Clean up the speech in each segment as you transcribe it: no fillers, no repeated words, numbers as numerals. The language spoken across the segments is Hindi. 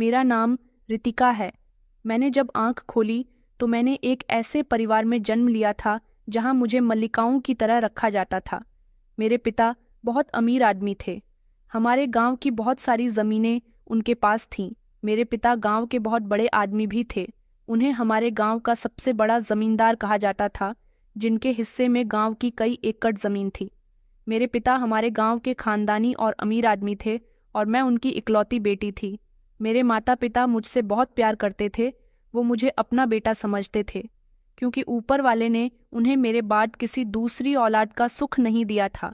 मेरा नाम रितिका है। मैंने जब आंख खोली तो मैंने एक ऐसे परिवार में जन्म लिया था जहां मुझे मल्लिकाओं की तरह रखा जाता था। मेरे पिता बहुत अमीर आदमी थे। हमारे गांव की बहुत सारी जमीनें उनके पास थीं। मेरे पिता गांव के बहुत बड़े आदमी भी थे। उन्हें हमारे गांव का सबसे बड़ा जमींदार कहा जाता था, जिनके हिस्से में गांव की कई एकड़ जमीन थी। मेरे पिता हमारे गांव के खानदानी और अमीर आदमी थे और मैं उनकी इकलौती बेटी थी। मेरे माता पिता मुझसे बहुत प्यार करते थे। वो मुझे अपना बेटा समझते थे, क्योंकि ऊपर वाले ने उन्हें मेरे बाद किसी दूसरी औलाद का सुख नहीं दिया था।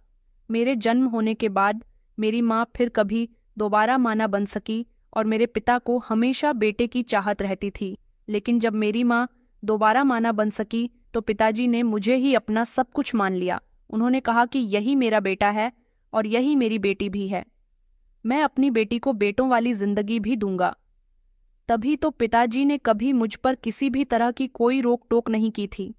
मेरे जन्म होने के बाद मेरी माँ फिर कभी दोबारा माँ न बन सकी और मेरे पिता को हमेशा बेटे की चाहत रहती थी। लेकिन जब मेरी माँ दोबारा माँ न बन सकी तो पिताजी ने मुझे ही अपना सब कुछ मान लिया। उन्होंने कहा कि यही मेरा बेटा है और यही मेरी बेटी भी है। मैं अपनी बेटी को बेटों वाली जिंदगी भी दूंगा। तभी तो पिताजी ने कभी मुझ पर किसी भी तरह की कोई रोक टोक नहीं की थी।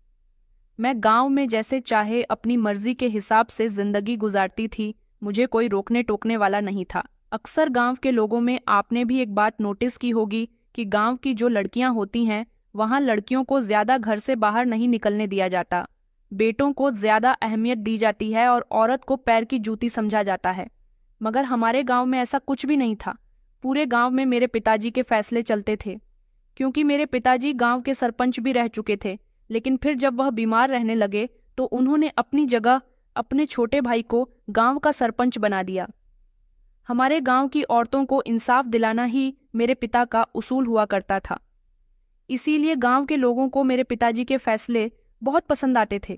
मैं गांव में जैसे चाहे अपनी मर्जी के हिसाब से जिंदगी गुजारती थी। मुझे कोई रोकने टोकने वाला नहीं था। अक्सर गांव के लोगों में आपने भी एक बात नोटिस की होगी कि गांव की जो लड़कियां होती हैं वहां लड़कियों को ज्यादा घर से बाहर नहीं निकलने दिया जाता। बेटों को ज्यादा अहमियत दी जाती है और औरत को पैर की जूती समझा जाता है। मगर हमारे गांव में ऐसा कुछ भी नहीं था। पूरे गांव में मेरे पिताजी के फैसले चलते थे, क्योंकि मेरे पिताजी गांव के सरपंच भी रह चुके थे। लेकिन फिर जब वह बीमार रहने लगे तो उन्होंने अपनी जगह अपने छोटे भाई को गांव का सरपंच बना दिया। हमारे गांव की औरतों को इंसाफ दिलाना ही मेरे पिता का उसूल हुआ करता था। इसीलिए गांव के लोगों को मेरे पिताजी के फैसले बहुत पसंद आते थे।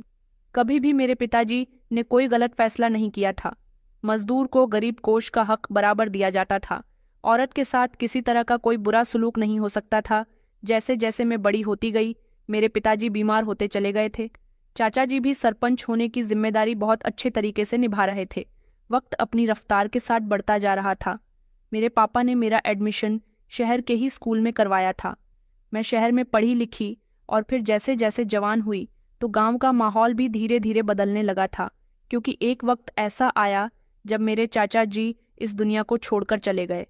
कभी भी मेरे पिताजी ने कोई गलत फैसला नहीं किया था। मजदूर को गरीब कोष का हक बराबर दिया जाता था। औरत के साथ किसी तरह का कोई बुरा सलूक नहीं हो सकता था। जैसे जैसे मैं बड़ी होती गई, मेरे पिताजी बीमार होते चले गए थे। चाचा जी भी सरपंच होने की जिम्मेदारी बहुत अच्छे तरीके से निभा रहे थे। वक्त अपनी रफ्तार के साथ बढ़ता जा रहा था। मेरे पापा ने मेरा एडमिशन शहर के ही स्कूल में करवाया था। मैं शहर में पढ़ी लिखी और फिर जैसे जैसे जवान हुई तो गांव का माहौल भी धीरे धीरे बदलने लगा था, क्योंकि एक वक्त ऐसा आया जब मेरे चाचा जी इस दुनिया को छोड़कर चले गए।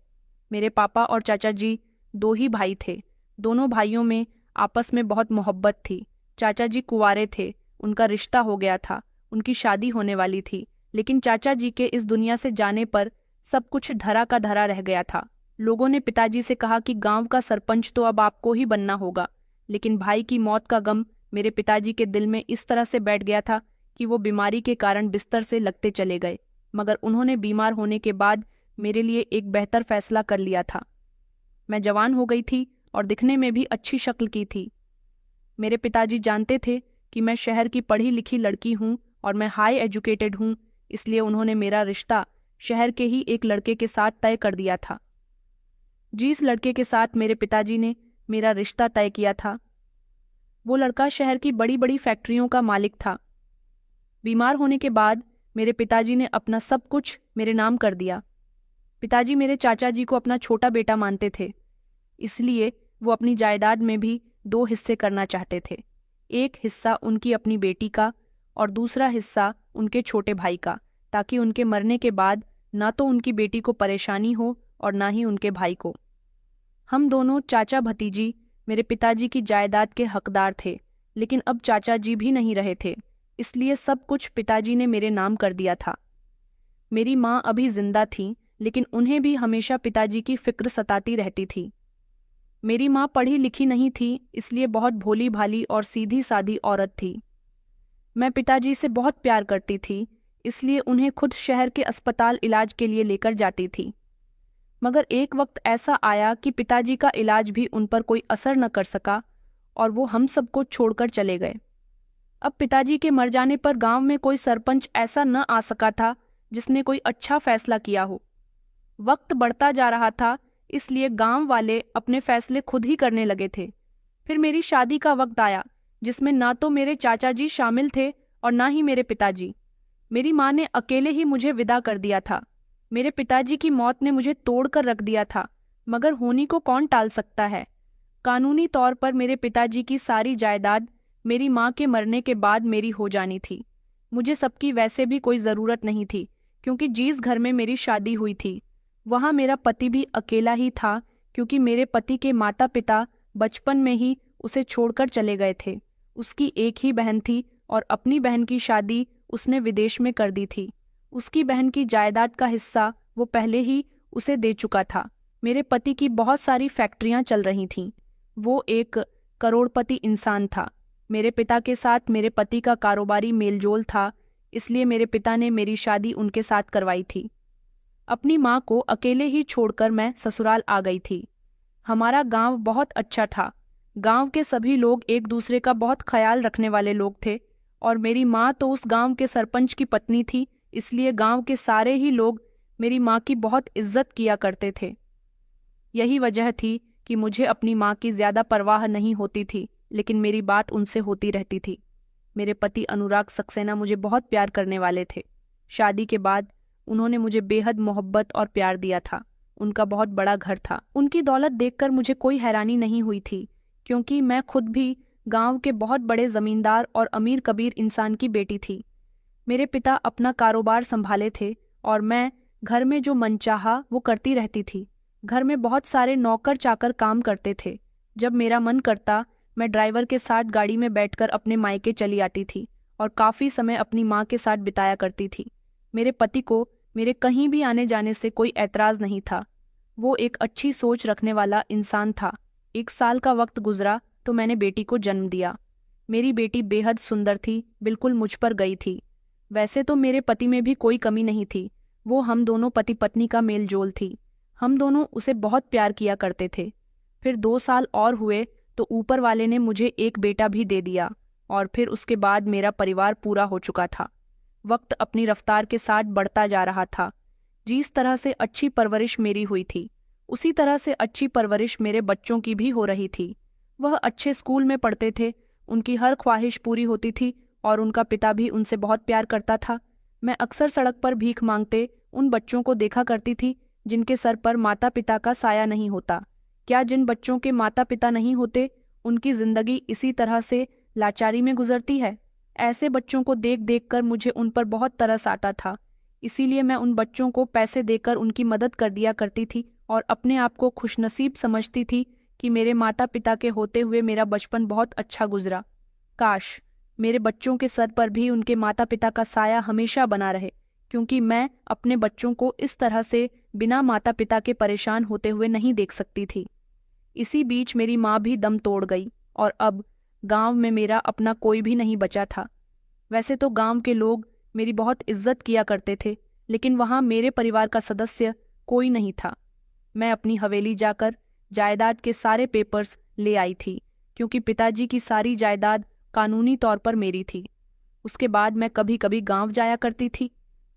मेरे पापा और चाचा जी दो ही भाई थे। दोनों भाइयों में आपस में बहुत मोहब्बत थी। चाचा जी कुंवारे थे, उनका रिश्ता हो गया था, उनकी शादी होने वाली थी। लेकिन चाचा जी के इस दुनिया से जाने पर सब कुछ धरा का धरा रह गया था। लोगों ने पिताजी से कहा कि गांव का सरपंच तो अब आपको ही बनना होगा। लेकिन भाई की मौत का गम मेरे पिताजी के दिल में इस तरह से बैठ गया था कि वो बीमारी के कारण बिस्तर से लगते चले गए। मगर उन्होंने बीमार होने के बाद मेरे लिए एक बेहतर फैसला कर लिया था। मैं जवान हो गई थी और दिखने में भी अच्छी शक्ल की थी। मेरे पिताजी जानते थे कि मैं शहर की पढ़ी लिखी लड़की हूँ और मैं हाई एजुकेटेड हूँ, इसलिए उन्होंने मेरा रिश्ता शहर के ही एक लड़के के साथ तय कर दिया था। जिस लड़के के साथ मेरे पिताजी ने मेरा रिश्ता तय किया था, वो लड़का शहर की बड़ी बड़ी फैक्ट्रियों का मालिक था। बीमार होने के बाद मेरे पिताजी ने अपना सब कुछ मेरे नाम कर दिया। पिताजी मेरे चाचा जी को अपना छोटा बेटा मानते थे, इसलिए वो अपनी जायदाद में भी दो हिस्से करना चाहते थे। एक हिस्सा उनकी अपनी बेटी का और दूसरा हिस्सा उनके छोटे भाई का, ताकि उनके मरने के बाद ना तो उनकी बेटी को परेशानी हो और ना ही उनके भाई को। हम दोनों चाचा भतीजी मेरे पिताजी की जायदाद के हकदार थे, लेकिन अब चाचा जी भी नहीं रहे थे, इसलिए सब कुछ पिताजी ने मेरे नाम कर दिया था। मेरी माँ अभी जिंदा थी, लेकिन उन्हें भी हमेशा पिताजी की फिक्र सताती रहती थी। मेरी माँ पढ़ी लिखी नहीं थी, इसलिए बहुत भोली भाली और सीधी सादी औरत थी। मैं पिताजी से बहुत प्यार करती थी, इसलिए उन्हें खुद शहर के अस्पताल इलाज के लिए लेकर जाती थी। मगर एक वक्त ऐसा आया कि पिताजी का इलाज भी उन पर कोई असर न कर सका और वो हम सबको छोड़कर चले गए। अब पिताजी के मर जाने पर गांव में कोई सरपंच ऐसा न आ सका था जिसने कोई अच्छा फैसला किया हो। वक्त बढ़ता जा रहा था, इसलिए गांव वाले अपने फैसले खुद ही करने लगे थे। फिर मेरी शादी का वक्त आया, जिसमें ना तो मेरे चाचा जी शामिल थे और ना ही मेरे पिताजी। मेरी माँ ने अकेले ही मुझे विदा कर दिया था। मेरे पिताजी की मौत ने मुझे तोड़कर रख दिया था, मगर होनी को कौन टाल सकता है। कानूनी तौर पर मेरे पिताजी की सारी जायदाद मेरी माँ के मरने के बाद मेरी हो जानी थी। मुझे सबकी वैसे भी कोई ज़रूरत नहीं थी, क्योंकि जिस घर में मेरी शादी हुई थी वहाँ मेरा पति भी अकेला ही था, क्योंकि मेरे पति के माता पिता बचपन में ही उसे छोड़कर चले गए थे। उसकी एक ही बहन थी और अपनी बहन की शादी उसने विदेश में कर दी थी। उसकी बहन की जायदाद का हिस्सा वो पहले ही उसे दे चुका था। मेरे पति की बहुत सारी फैक्ट्रियां चल रही थीं। वो एक करोड़पति इंसान था। मेरे पिता के साथ मेरे पति का कारोबारी मेलजोल था, इसलिए मेरे पिता ने मेरी शादी उनके साथ करवाई थी। अपनी माँ को अकेले ही छोड़कर मैं ससुराल आ गई थी। हमारा गांव बहुत अच्छा था। गांव के सभी लोग एक दूसरे का बहुत ख्याल रखने वाले लोग थे और मेरी माँ तो उस गांव के सरपंच की पत्नी थी, इसलिए गांव के सारे ही लोग मेरी माँ की बहुत इज्जत किया करते थे। यही वजह थी कि मुझे अपनी माँ की ज्यादा परवाह नहीं होती थी, लेकिन मेरी बात उनसे होती रहती थी। मेरे पति अनुराग सक्सेना मुझे बहुत प्यार करने वाले थे। शादी के बाद उन्होंने मुझे बेहद मोहब्बत और प्यार दिया था। उनका बहुत बड़ा घर था। उनकी दौलत देखकर मुझे कोई हैरानी नहीं हुई थी, क्योंकि मैं खुद भी गांव के बहुत बड़े जमींदार और अमीर कबीर इंसान की बेटी थी। मेरे पिता अपना कारोबार संभाले थे और मैं घर में जो मनचाहा वो करती रहती थी। घर में बहुत सारे नौकर चाकर काम करते थे। जब मेरा मन करता, मैं ड्राइवर के साथ गाड़ी में बैठकर अपने मायके चली आती थी और काफ़ी समय अपनी माँ के साथ बिताया करती थी। मेरे पति को मेरे कहीं भी आने जाने से कोई ऐतराज़ नहीं था। वो एक अच्छी सोच रखने वाला इंसान था। 1 साल का वक्त गुजरा तो मैंने बेटी को जन्म दिया। मेरी बेटी बेहद सुंदर थी, बिल्कुल मुझ पर गई थी। वैसे तो मेरे पति में भी कोई कमी नहीं थी। वो हम दोनों पति पत्नी का मेल जोल थी। हम दोनों उसे बहुत प्यार किया करते थे। फिर 2 साल और हुए तो ऊपर वाले ने मुझे एक बेटा भी दे दिया और फिर उसके बाद मेरा परिवार पूरा हो चुका था। वक्त अपनी रफ्तार के साथ बढ़ता जा रहा था। जिस तरह से अच्छी परवरिश मेरी हुई थी, उसी तरह से अच्छी परवरिश मेरे बच्चों की भी हो रही थी। वह अच्छे स्कूल में पढ़ते थे, उनकी हर ख्वाहिश पूरी होती थी और उनका पिता भी उनसे बहुत प्यार करता था। मैं अक्सर सड़क पर भीख मांगते उन बच्चों को देखा करती थी जिनके सर पर माता पिता का साया नहीं होता। क्या जिन बच्चों के माता पिता नहीं होते, उनकी जिंदगी इसी तरह से लाचारी में गुजरती है? ऐसे बच्चों को देख देख कर मुझे उन पर बहुत तरस आता था। इसीलिए मैं उन बच्चों को पैसे देकर उनकी मदद कर दिया करती थी और अपने आप को खुशनसीब समझती थी कि मेरे माता पिता के होते हुए मेरा बचपन बहुत अच्छा गुजरा। काश मेरे बच्चों के सर पर भी उनके माता पिता का साया हमेशा बना रहे, क्योंकि मैं अपने बच्चों को इस तरह से बिना माता पिता के परेशान होते हुए नहीं देख सकती थी। इसी बीच मेरी माँ भी दम तोड़ गई और अब गांव में मेरा अपना कोई भी नहीं बचा था। वैसे तो गांव के लोग मेरी बहुत इज्जत किया करते थे, लेकिन वहां मेरे परिवार का सदस्य कोई नहीं था। मैं अपनी हवेली जाकर जायदाद के सारे पेपर्स ले आई थी, क्योंकि पिताजी की सारी जायदाद कानूनी तौर पर मेरी थी। उसके बाद मैं कभी कभी गांव जाया करती थी।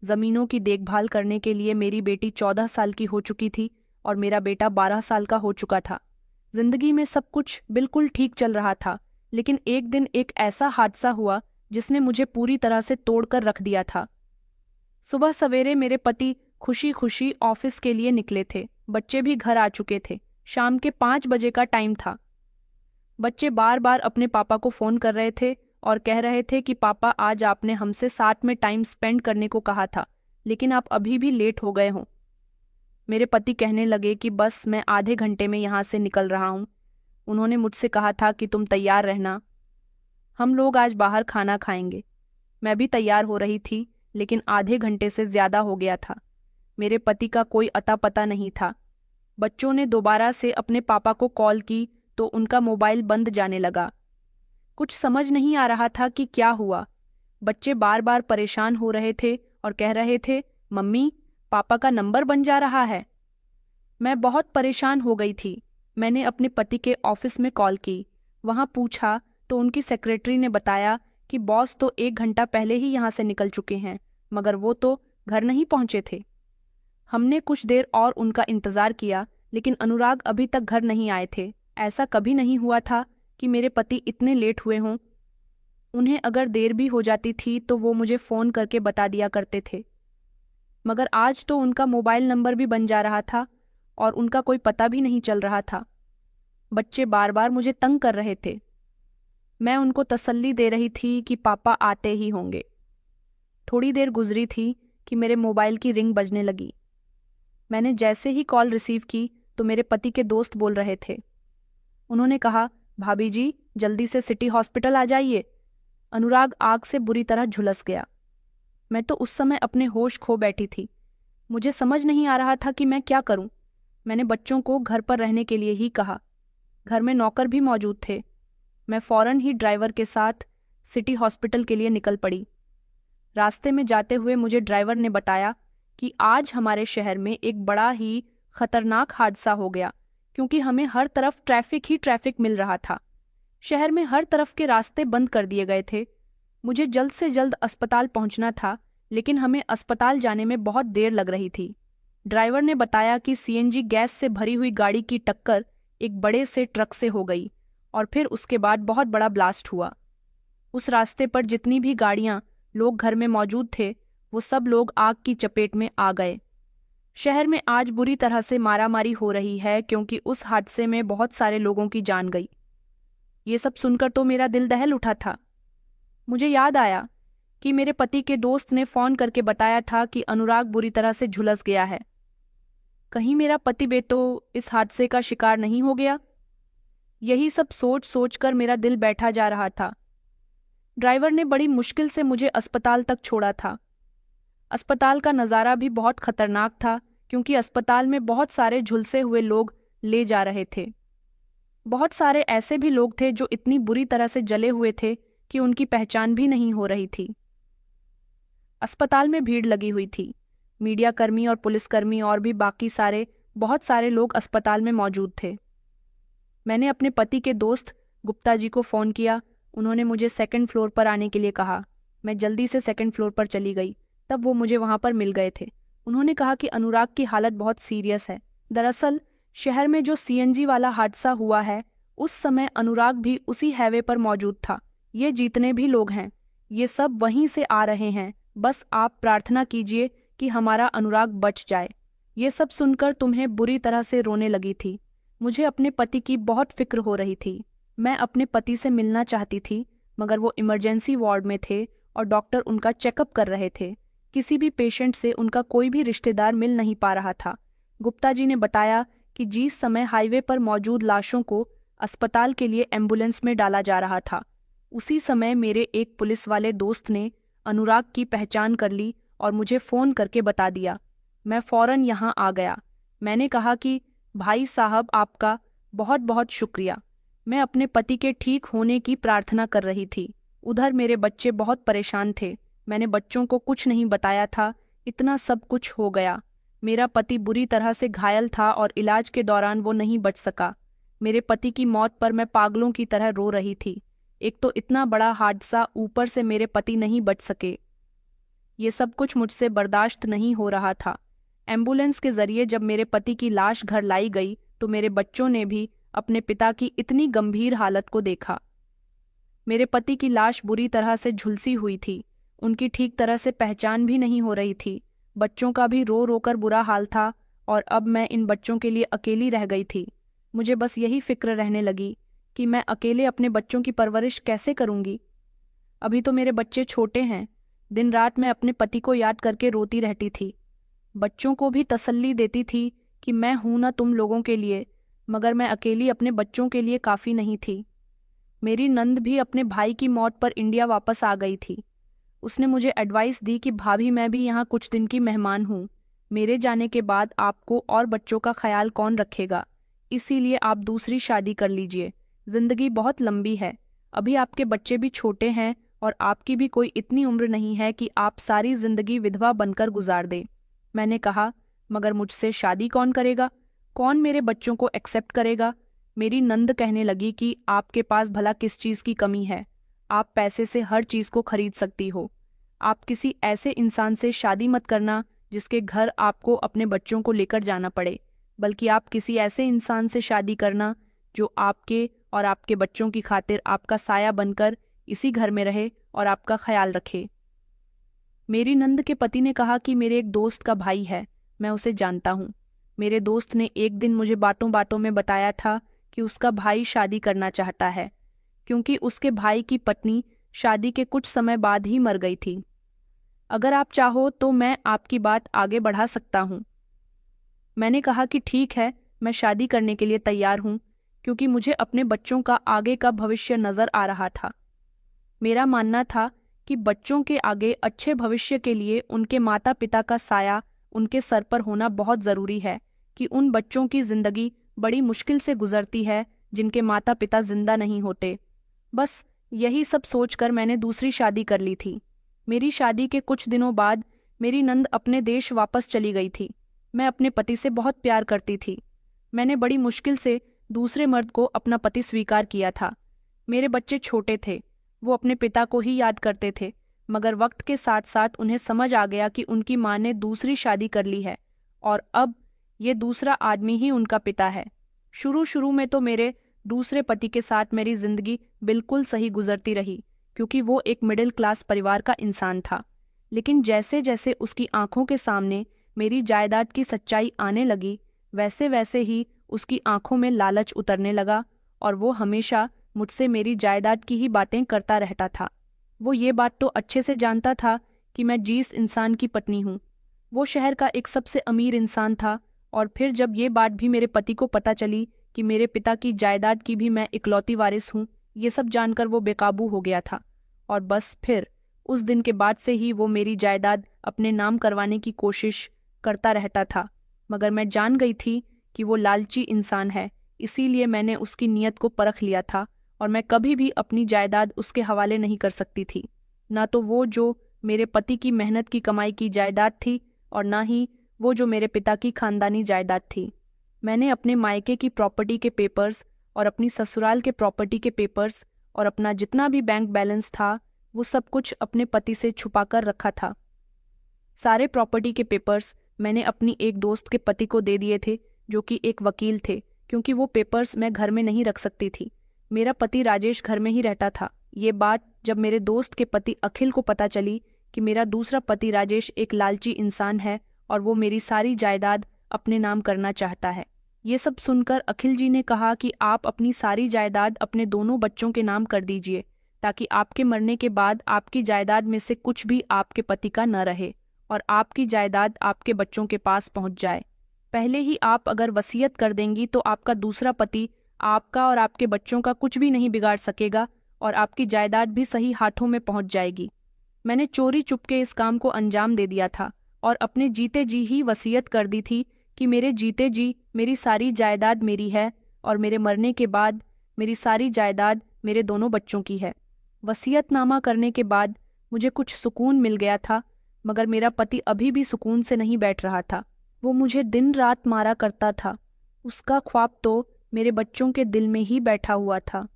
जमीनों की देखभाल करने के लिए मेरी बेटी 14 साल की हो चुकी थी और मेरा बेटा 12 साल का हो चुका था। जिंदगी में सब कुछ बिल्कुल ठीक चल रहा था, लेकिन एक दिन एक ऐसा हादसा हुआ जिसने मुझे पूरी तरह से तोड़कर रख दिया था। सुबह सवेरे मेरे पति खुशी खुशी ऑफिस के लिए निकले थे। बच्चे भी घर आ चुके थे। शाम के 5 बजे का टाइम था। बच्चे बार बार अपने पापा को फोन कर रहे थे और कह रहे थे कि पापा, आज आपने हमसे साथ में टाइम स्पेंड करने को कहा था, लेकिन आप अभी भी लेट हो गए हो। मेरे पति कहने लगे कि बस मैं आधे घंटे में यहाँ से निकल रहा हूँ। उन्होंने मुझसे कहा था कि तुम तैयार रहना, हम लोग आज बाहर खाना खाएंगे। मैं भी तैयार हो रही थी, लेकिन आधे घंटे से ज्यादा हो गया था। मेरे पति का कोई अता पता नहीं था। बच्चों ने दोबारा से अपने पापा को कॉल की तो उनका मोबाइल बंद जाने लगा। कुछ समझ नहीं आ रहा था कि क्या हुआ। बच्चे बार बार परेशान हो रहे थे और कह रहे थे, मम्मी, पापा का नंबर बन जा रहा है। मैं बहुत परेशान हो गई थी। मैंने अपने पति के ऑफिस में कॉल की। वहां पूछा तो उनकी सेक्रेटरी ने बताया कि बॉस तो 1 घंटा पहले ही यहाँ से निकल चुके हैं, मगर वो तो घर नहीं पहुंचे थे। हमने कुछ देर और उनका इंतजार किया, लेकिन अनुराग अभी तक घर नहीं आए थे। ऐसा कभी नहीं हुआ था कि मेरे पति इतने लेट हुए हों। उन्हें अगर देर भी हो जाती थी तो वो मुझे फ़ोन करके बता दिया करते थे, मगर आज तो उनका मोबाइल नंबर भी बन जा रहा था और उनका कोई पता भी नहीं चल रहा था। बच्चे बार बार मुझे तंग कर रहे थे। मैं उनको तसल्ली दे रही थी कि पापा आते ही होंगे। थोड़ी देर गुजरी थी कि मेरे मोबाइल की रिंग बजने लगी। मैंने जैसे ही कॉल रिसीव की तो तो मेरे पति के दोस्त बोल रहे थे। उन्होंने कहा, भाभी जी जल्दी से सिटी हॉस्पिटल आ जाइए। अनुराग आग से बुरी तरह झुलस गया। मैं तो उस समय अपने होश खो बैठी थी। मुझे समझ नहीं आ रहा था कि मैं क्या करूं। मैंने बच्चों को घर पर रहने के लिए ही कहा। घर में नौकर भी मौजूद थे। मैं फौरन ही ड्राइवर के साथ सिटी हॉस्पिटल के लिए निकल पड़ी। रास्ते में जाते हुए मुझे ड्राइवर ने बताया कि आज हमारे शहर में एक बड़ा ही खतरनाक हादसा हो गया, क्योंकि हमें हर तरफ ट्रैफिक ही ट्रैफिक मिल रहा था। शहर में हर तरफ के रास्ते बंद कर दिए गए थे। मुझे जल्द से जल्द अस्पताल पहुंचना था, लेकिन हमें अस्पताल जाने में बहुत देर लग रही थी। ड्राइवर ने बताया कि सीएनजी गैस से भरी हुई गाड़ी की टक्कर एक बड़े से ट्रक से हो गई और फिर उसके बाद बहुत बड़ा ब्लास्ट हुआ। उस रास्ते पर जितनी भी गाड़ियां, लोग घर में मौजूद थे, वो सब लोग आग की चपेट में आ गए। शहर में आज बुरी तरह से मारामारी हो रही है, क्योंकि उस हादसे में बहुत सारे लोगों की जान गई। ये सब सुनकर तो मेरा दिल दहल उठा था। मुझे याद आया कि मेरे पति के दोस्त ने फोन करके बताया था कि अनुराग बुरी तरह से झुलस गया है। कहीं मेरा पति बे तो इस हादसे का शिकार नहीं हो गया? यही सब सोच सोच कर मेरा दिल बैठा जा रहा था। ड्राइवर ने बड़ी मुश्किल से मुझे अस्पताल तक छोड़ा था। अस्पताल का नज़ारा भी बहुत खतरनाक था, क्योंकि अस्पताल में बहुत सारे झुलसे हुए लोग ले जा रहे थे। बहुत सारे ऐसे भी लोग थे जो इतनी बुरी तरह से जले हुए थे कि उनकी पहचान भी नहीं हो रही थी। अस्पताल में भीड़ लगी हुई थी। मीडियाकर्मी और पुलिसकर्मी और भी बाकी बहुत सारे लोग अस्पताल में मौजूद थे। मैंने अपने पति के दोस्त गुप्ता जी को फ़ोन किया। उन्होंने मुझे सेकंड फ्लोर पर आने के लिए कहा। मैं जल्दी से सेकंड फ्लोर पर चली गई। तब वो मुझे वहां पर मिल गए थे। उन्होंने कहा कि अनुराग की हालत बहुत सीरियस है। दरअसल शहर में जो सीएनजी वाला हादसा हुआ है, उस समय अनुराग भी उसी हाईवे पर मौजूद था। ये जितने भी लोग हैं, ये सब वहीं से आ रहे हैं। बस आप प्रार्थना कीजिए कि हमारा अनुराग बच जाए। ये सब सुनकर तुम्हें बुरी तरह से रोने लगी थी। मुझे अपने पति की बहुत फिक्र हो रही थी। मैं अपने पति से मिलना चाहती थी, मगर वो इमरजेंसी वार्ड में थे और डॉक्टर उनका चेकअप कर रहे थे। किसी भी पेशेंट से उनका कोई भी रिश्तेदार मिल नहीं पा रहा था। गुप्ता जी ने बताया कि जिस समय हाईवे पर मौजूद लाशों को अस्पताल के लिए एम्बुलेंस में डाला जा रहा था, उसी समय मेरे एक पुलिस वाले दोस्त ने अनुराग की पहचान कर ली और मुझे फ़ोन करके बता दिया। मैं फ़ौरन यहाँ आ गया। मैंने कहा कि भाई साहब, आपका बहुत बहुत शुक्रिया। मैं अपने पति के ठीक होने की प्रार्थना कर रही थी। उधर मेरे बच्चे बहुत परेशान थे। मैंने बच्चों को कुछ नहीं बताया था। इतना सब कुछ हो गया। मेरा पति बुरी तरह से घायल था और इलाज के दौरान वो नहीं बच सका। मेरे पति की मौत पर मैं पागलों की तरह रो रही थी। एक तो इतना बड़ा हादसा, ऊपर से मेरे पति नहीं बच सके। ये सब कुछ मुझसे बर्दाश्त नहीं हो रहा था। एम्बुलेंस के जरिए जब मेरे पति की लाश घर लाई गई, तो मेरे बच्चों ने भी अपने पिता की इतनी गंभीर हालत को देखा। मेरे पति की लाश बुरी तरह से झुलसी हुई थी। उनकी ठीक तरह से पहचान भी नहीं हो रही थी। बच्चों का भी रो रो कर बुरा हाल था और अब मैं इन बच्चों के लिए अकेली रह गई थी। मुझे बस यही फिक्र रहने लगी कि मैं अकेले अपने बच्चों की परवरिश कैसे करूंगी। अभी तो मेरे बच्चे छोटे हैं। दिन रात मैं अपने पति को याद करके रोती रहती थी। बच्चों को भी तसल्ली देती थी कि मैं हूं ना तुम लोगों के लिए, मगर मैं अकेली अपने बच्चों के लिए काफ़ी नहीं थी। मेरी नंद भी अपने भाई की मौत पर इंडिया वापस आ गई थी। उसने मुझे एडवाइस दी कि भाभी, मैं भी यहाँ कुछ दिन की मेहमान हूँ। मेरे जाने के बाद आपको और बच्चों का ख्याल कौन रखेगा, इसीलिए आप दूसरी शादी कर लीजिए। जिंदगी बहुत लंबी है। अभी आपके बच्चे भी छोटे हैं और आपकी भी कोई इतनी उम्र नहीं है कि आप सारी जिंदगी विधवा बनकर गुजार दें। मैंने कहा, मगर मुझसे शादी कौन करेगा? कौन मेरे बच्चों को एक्सेप्ट करेगा? मेरी नंद कहने लगी कि आपके पास भला किस चीज़ की कमी है? आप पैसे से हर चीज़ को खरीद सकती हो। आप किसी ऐसे इंसान से शादी मत करना जिसके घर आपको अपने बच्चों को लेकर जाना पड़े, बल्कि आप किसी ऐसे इंसान से शादी करना जो आपके और आपके बच्चों की खातिर आपका साया बनकर इसी घर में रहे और आपका ख्याल रखे। मेरी नंद के पति ने कहा कि मेरे एक दोस्त का भाई है, मैं उसे जानता हूँ। मेरे दोस्त ने एक दिन मुझे बातों बातों में बताया था कि उसका भाई शादी करना चाहता है, क्योंकि उसके भाई की पत्नी शादी के कुछ समय बाद ही मर गई थी। अगर आप चाहो तो मैं आपकी बात आगे बढ़ा सकता हूँ। मैंने कहा कि ठीक है, मैं शादी करने के लिए तैयार हूँ, क्योंकि मुझे अपने बच्चों का आगे का भविष्य नजर आ रहा था। मेरा मानना था कि बच्चों के आगे अच्छे भविष्य के लिए उनके माता पिता का साया उनके सर पर होना बहुत ज़रूरी है, कि उन बच्चों की ज़िंदगी बड़ी मुश्किल से गुजरती है जिनके माता पिता जिंदा नहीं होते। बस यही सब सोचकर मैंने दूसरी शादी कर ली थी। मेरी शादी के कुछ दिनों बाद मेरी नंद अपने देश वापस चली गई थी। मैं अपने पति से बहुत प्यार करती थी। मैंने बड़ी मुश्किल से दूसरे मर्द को अपना पति स्वीकार किया था। मेरे बच्चे छोटे थे, वो अपने पिता को ही याद करते थे, मगर वक्त के साथ साथ उन्हें समझ आ गया कि उनकी माँ ने दूसरी शादी कर ली है और अब ये दूसरा आदमी ही उनका पिता है। शुरू शुरू में तो मेरे दूसरे पति के साथ मेरी जिंदगी बिल्कुल सही गुजरती रही, क्योंकि वो एक मिडिल क्लास परिवार का इंसान था। लेकिन जैसे जैसे उसकी आंखों के सामने मेरी जायदाद की सच्चाई आने लगी, वैसे वैसे ही उसकी आंखों में लालच उतरने लगा और वो हमेशा मुझसे मेरी जायदाद की ही बातें करता रहता था। वो ये बात तो अच्छे से जानता था कि मैं जिस इंसान की पत्नी हूँ वो शहर का एक सबसे अमीर इंसान था, और फिर जब ये बात भी मेरे पति को पता चली कि मेरे पिता की जायदाद की भी मैं इकलौती वारिस हूँ, ये सब जानकर वो बेकाबू हो गया था। और बस फिर उस दिन के बाद से ही वो मेरी जायदाद अपने नाम करवाने की कोशिश करता रहता था। मगर मैं जान गई थी कि वो लालची इंसान है, इसीलिए मैंने उसकी नीयत को परख लिया था और मैं कभी भी अपनी जायदाद उसके हवाले नहीं कर सकती थी। ना तो वो जो मेरे पति की मेहनत की कमाई की जायदाद थी और ना ही वो जो मेरे पिता की खानदानी जायदाद थी। मैंने अपने मायके की प्रॉपर्टी के पेपर्स और अपनी ससुराल के प्रॉपर्टी के पेपर्स और अपना जितना भी बैंक बैलेंस था वो सब कुछ अपने पति से छुपा कर रखा था। सारे प्रॉपर्टी के पेपर्स मैंने अपनी एक दोस्त के पति को दे दिए थे, जो कि एक वकील थे, क्योंकि वो पेपर्स मैं घर में नहीं रख सकती थी। मेरा पति राजेश घर में ही रहता था। ये बात जब मेरे दोस्त के पति अखिल को पता चली कि मेरा दूसरा पति राजेश एक लालची इंसान है और वो मेरी सारी जायदाद अपने नाम करना चाहता है, ये सब सुनकर अखिल जी ने कहा कि आप अपनी सारी जायदाद अपने दोनों बच्चों के नाम कर दीजिए, ताकि आपके मरने के बाद आपकी जायदाद में से कुछ भी आपके पति का न रहे और आपकी जायदाद आपके बच्चों के पास पहुंच जाए। पहले ही आप अगर वसीयत कर देंगी तो आपका दूसरा पति आपका और आपके बच्चों का कुछ भी नहीं बिगाड़ सकेगा और आपकी जायदाद भी सही हाथों में पहुंच जाएगी। मैंने चोरी चुपके इस काम को अंजाम दे दिया था और अपने जीते जी ही वसीयत कर दी थी कि मेरे जीते जी मेरी सारी जायदाद मेरी है और मेरे मरने के बाद मेरी सारी जायदाद मेरे दोनों बच्चों की है। वसीयतनामा करने के बाद मुझे कुछ सुकून मिल गया था, मगर मेरा पति अभी भी सुकून से नहीं बैठ रहा था। वो मुझे दिन रात मारा करता था। उसका ख्वाब तो मेरे बच्चों के दिल में ही बैठा हुआ था।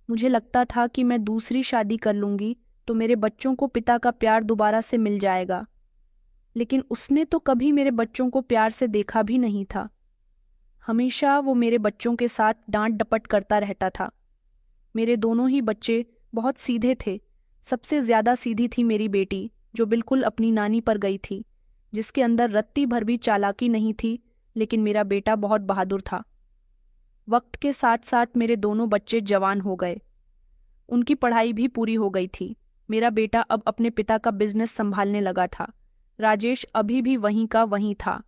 मुझे लगता था कि मैं दूसरी शादी कर लूंगी तो मेरे बच्चों को पिता का प्यार दोबारा से मिल जाएगा, लेकिन उसने तो कभी मेरे बच्चों को प्यार से देखा भी नहीं था। हमेशा वो मेरे बच्चों के साथ डांट डपट करता रहता था। मेरे दोनों ही बच्चे बहुत सीधे थे। सबसे ज्यादा सीधी थी मेरी बेटी, जो बिल्कुल अपनी नानी पर गई थी, जिसके अंदर रत्ती भर भी चालाकी नहीं थी, लेकिन मेरा बेटा बहुत बहादुर था। वक्त के साथ साथ मेरे दोनों बच्चे जवान हो गए। उनकी पढ़ाई भी पूरी हो गई थी। मेरा बेटा अब अपने पिता का बिजनेस संभालने लगा था। राजेश अभी भी वहीं का वहीं था।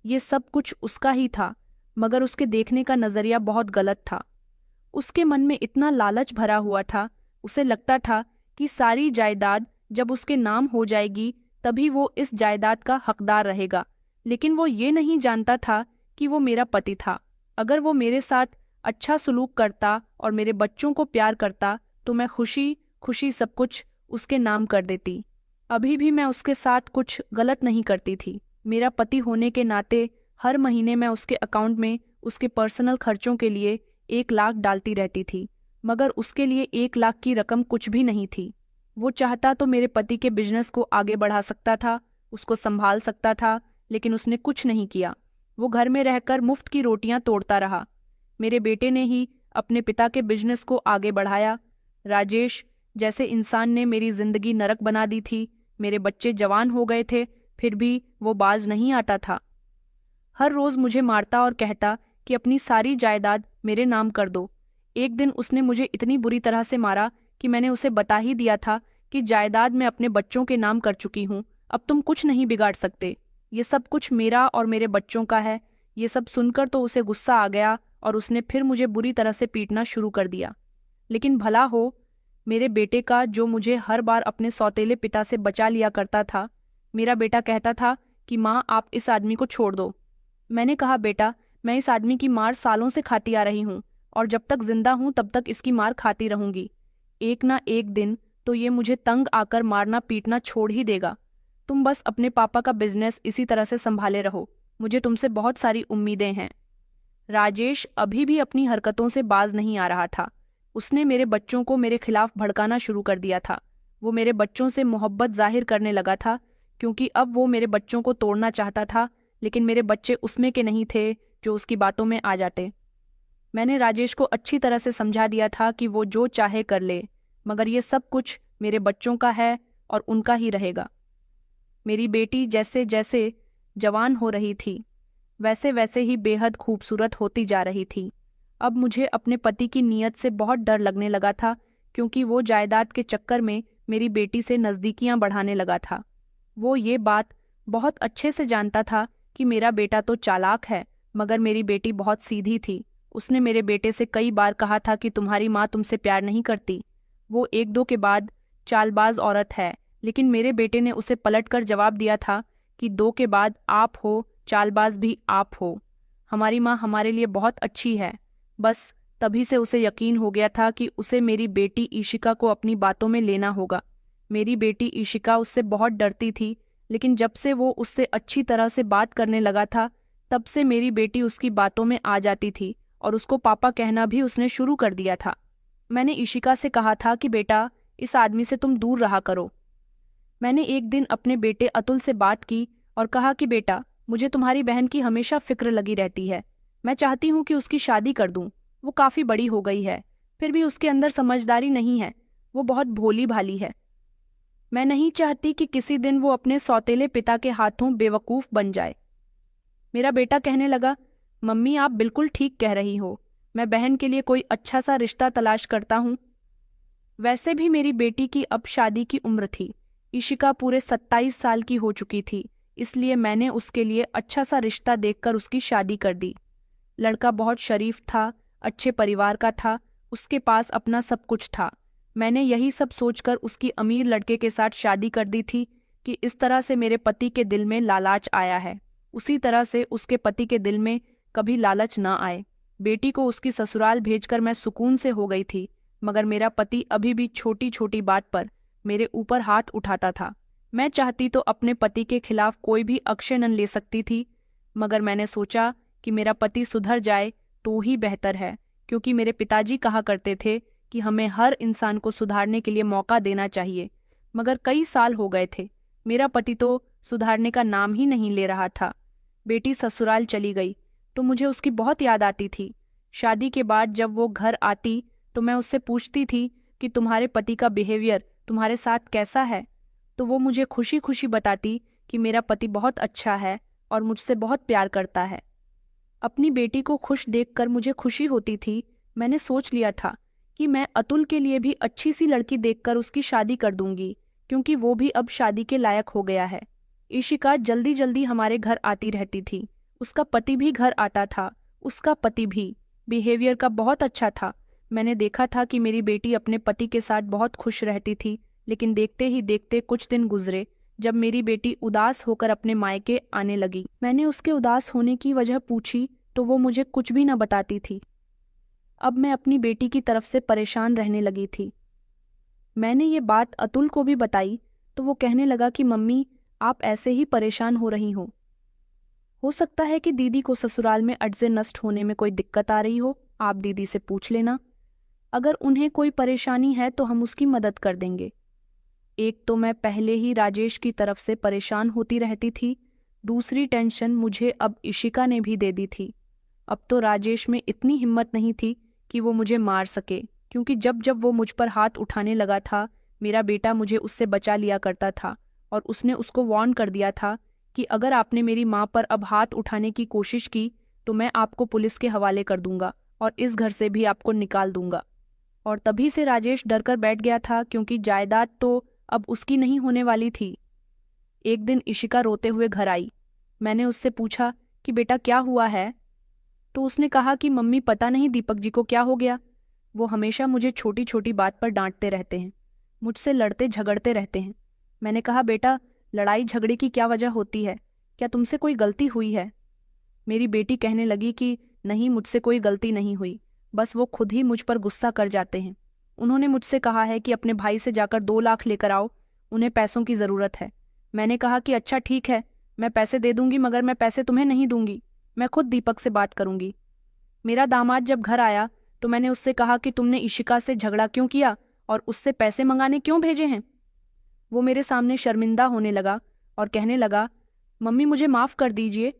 ये सब कुछ उसका ही था, मगर उसके देखने का नजरिया बहुत गलत था। उसके मन में इतना लालच भरा हुआ था, उसे लगता था कि सारी जायदाद जब उसके नाम हो जाएगी तभी वो इस जायदाद का हकदार रहेगा। लेकिन वो ये नहीं जानता था कि वो मेरा पति था। अगर वो मेरे साथ अच्छा सलूक करता और मेरे बच्चों को प्यार करता तो मैं खुशी खुशी सब कुछ उसके नाम कर देती। अभी भी मैं उसके साथ कुछ गलत नहीं करती थी। मेरा पति होने के नाते हर महीने मैं उसके अकाउंट में उसके पर्सनल खर्चों के लिए 1 लाख डालती रहती थी, मगर उसके लिए 1 लाख की रकम कुछ भी नहीं थी। वो चाहता तो मेरे पति के बिजनेस को आगे बढ़ा सकता था, उसको संभाल सकता था, लेकिन उसने कुछ नहीं किया। वो घर में रहकर मुफ्त की रोटियां तोड़ता रहा। मेरे बेटे ने ही अपने पिता के बिजनेस को आगे बढ़ाया। राजेश जैसे इंसान ने मेरी जिंदगी नरक बना दी थी। मेरे बच्चे जवान हो गए थे, फिर भी वो बाज नहीं आता था। हर रोज मुझे मारता और कहता कि अपनी सारी जायदाद मेरे नाम कर दो। एक दिन उसने मुझे इतनी बुरी तरह से मारा कि मैंने उसे बता ही दिया था कि जायदाद मैं अपने बच्चों के नाम कर चुकी हूँ, अब तुम कुछ नहीं बिगाड़ सकते। ये सब कुछ मेरा और मेरे बच्चों का है, ये सब सुनकर तो उसे गुस्सा आ गया और उसने फिर मुझे बुरी तरह से पीटना शुरू कर दिया। लेकिन भला हो मेरे बेटे का, जो मुझे हर बार अपने सौतेले पिता से बचा लिया करता था। मेरा बेटा कहता था कि माँ, आप इस आदमी को छोड़ दो। मैंने कहा, बेटा, मैं इस आदमी की मार सालों से खाती आ रही हूँ और जब तक जिंदा हूं तब तक इसकी मार खाती रहूंगी। एक ना एक दिन तो ये मुझे तंग आकर मारना पीटना छोड़ ही देगा। तुम बस अपने पापा का बिजनेस इसी तरह से संभाले रहो। मुझे तुमसे बहुत सारी उम्मीदें हैं। राजेश अभी भी अपनी हरकतों से बाज नहीं आ रहा था। उसने मेरे बच्चों को मेरे खिलाफ भड़काना शुरू कर दिया था। वो मेरे बच्चों से मोहब्बत जाहिर करने लगा था, क्योंकि अब वो मेरे बच्चों को तोड़ना चाहता था, लेकिन मेरे बच्चे उसमें के नहीं थे जो उसकी बातों में आ जाते। मैंने राजेश को अच्छी तरह से समझा दिया था कि वो जो चाहे कर ले, मगर ये सब कुछ मेरे बच्चों का है और उनका ही रहेगा। मेरी बेटी जैसे जैसे जवान हो रही थी, वैसे वैसे ही बेहद खूबसूरत होती जा रही थी। अब मुझे अपने पति की नीयत से बहुत डर लगने लगा था, क्योंकि वो जायदाद के चक्कर में मेरी बेटी से नज़दीकियां बढ़ाने लगा था। वो ये बात बहुत अच्छे से जानता था कि मेरा बेटा तो चालाक है, मगर मेरी बेटी बहुत सीधी थी। उसने मेरे बेटे से कई बार कहा था कि तुम्हारी माँ तुमसे प्यार नहीं करती। वो एक दो के बाद चालबाज औरत है, लेकिन मेरे बेटे ने उसे पलटकर जवाब दिया था कि दो के बाद आप हो, चालबाज भी आप हो। हमारी माँ हमारे लिए बहुत अच्छी है। बस तभी से उसे यकीन हो गया था कि उसे मेरी बेटी ईशिका को अपनी बातों में लेना होगा। मेरी बेटी ईशिका उससे बहुत डरती थी, लेकिन जब से वो उससे अच्छी तरह से बात करने लगा था, तब से मेरी बेटी उसकी बातों में आ जाती थी और उसको पापा कहना भी उसने शुरू कर दिया था। मैंने ईशिका से कहा था कि बेटा, इस आदमी से तुम दूर रहा करो। मैंने एक दिन अपने बेटे अतुल से बात की और कहा कि बेटा, मुझे तुम्हारी बहन की हमेशा फिक्र लगी रहती है। मैं चाहती हूँ कि उसकी शादी कर दूँ। वो काफ़ी बड़ी हो गई है, फिर भी उसके अंदर समझदारी नहीं है। वो बहुत भोली भाली है। मैं नहीं चाहती कि किसी दिन वो अपने सौतेले पिता के हाथों बेवकूफ़ बन जाए। मेरा बेटा कहने लगा, मम्मी, आप बिल्कुल ठीक कह रही हो। मैं बहन के लिए कोई अच्छा सा रिश्ता तलाश करता हूँ। वैसे भी मेरी बेटी की अब शादी की उम्र थी। ईशिका पूरे 27 साल की हो चुकी थी, इसलिए मैंने उसके लिए अच्छा सा रिश्ता देखकर उसकी शादी कर दी। लड़का बहुत शरीफ था, अच्छे परिवार का था, उसके पास अपना सब कुछ था। मैंने यही सब सोचकर उसकी अमीर लड़के के साथ शादी कर दी थी कि इस तरह से मेरे पति के दिल में लालच आया है, उसी तरह से उसके पति के दिल में कभी लालच न आए। बेटी को उसकी ससुराल भेजकर मैं सुकून से हो गई थी, मगर मेरा पति अभी भी छोटी छोटी बात पर मेरे ऊपर हाथ उठाता था। मैं चाहती तो अपने पति के खिलाफ कोई भी एक्शन ले सकती थी, मगर मैंने सोचा कि मेरा पति सुधर जाए तो ही बेहतर है, क्योंकि मेरे पिताजी कहा करते थे कि हमें हर इंसान को सुधारने के लिए मौका देना चाहिए। मगर कई साल हो गए थे, मेरा पति तो सुधारने का नाम ही नहीं ले रहा था। बेटी ससुराल चली गई तो मुझे उसकी बहुत याद आती थी। शादी के बाद जब वो घर आती तो मैं उससे पूछती थी कि तुम्हारे पति का बिहेवियर तुम्हारे साथ कैसा है, तो वो मुझे खुशी खुशी बताती कि मेरा पति बहुत अच्छा है और मुझसे बहुत प्यार करता है। अपनी बेटी को खुश देखकर मुझे खुशी होती थी। मैंने सोच लिया था कि मैं अतुल के लिए भी अच्छी सी लड़की देखकर उसकी शादी कर दूंगी, क्योंकि वो भी अब शादी के लायक हो गया है। ईशिका जल्दी जल्दी हमारे घर आती रहती थी। उसका पति भी घर आता था। उसका पति भी बिहेवियर का बहुत अच्छा था। मैंने देखा था कि मेरी बेटी अपने पति के साथ बहुत खुश रहती थी, लेकिन देखते ही देखते कुछ दिन गुजरे जब मेरी बेटी उदास होकर अपने मायके आने लगी। मैंने उसके उदास होने की वजह पूछी तो वो मुझे कुछ भी न बताती थी। अब मैं अपनी बेटी की तरफ से परेशान रहने लगी थी। मैंने ये बात अतुल को भी बताई तो वो कहने लगा कि मम्मी, आप ऐसे ही परेशान हो रही हो सकता है कि दीदी को ससुराल में अटजे नष्ट होने में कोई दिक्कत आ रही हो। आप दीदी से पूछ लेना। अगर उन्हें कोई परेशानी है तो हम उसकी मदद कर देंगे। एक तो मैं पहले ही राजेश की तरफ से परेशान होती रहती थी, दूसरी टेंशन मुझे अब इशिका ने भी दे दी थी। अब तो राजेश में इतनी हिम्मत नहीं थी कि वो मुझे मार सके, क्योंकि जब जब वो मुझ पर हाथ उठाने लगा था, मेरा बेटा मुझे उससे बचा लिया करता था और उसने उसको वार्न कर दिया था कि अगर आपने मेरी माँ पर अब हाथ उठाने की कोशिश की तो मैं आपको पुलिस के हवाले कर दूंगा और इस घर से भी आपको निकाल दूंगा। और तभी से राजेश डर कर बैठ गया था, क्योंकि जायदाद तो अब उसकी नहीं होने वाली थी। एक दिन इशिका रोते हुए घर आई। मैंने उससे पूछा कि बेटा क्या हुआ है? तो उसने कहा कि मम्मी पता नहीं दीपक जी को क्या हो गया। वो हमेशा मुझे छोटी छोटी बात पर डांटते रहते हैं, मुझसे लड़ते झगड़ते रहते हैं। मैंने कहा बेटा, लड़ाई झगड़े की क्या वजह होती है? क्या तुमसे कोई गलती हुई है? मेरी बेटी कहने लगी कि नहीं, मुझसे कोई गलती नहीं हुई, बस वो खुद ही मुझ पर गुस्सा कर जाते हैं। उन्होंने मुझसे कहा है कि अपने भाई से जाकर 2 लाख लेकर आओ, उन्हें पैसों की ज़रूरत है। मैंने कहा कि अच्छा ठीक है, मैं पैसे दे दूंगी, मगर मैं पैसे तुम्हें नहीं दूंगी, मैं खुद दीपक से बात करूंगी। मेरा दामाद जब घर आया तो मैंने उससे कहा कि तुमने इशिका से झगड़ा क्यों किया और उससे पैसे मंगाने क्यों भेजे हैं? वो मेरे सामने शर्मिंदा होने लगा और कहने लगा, मम्मी मुझे माफ़ कर दीजिए,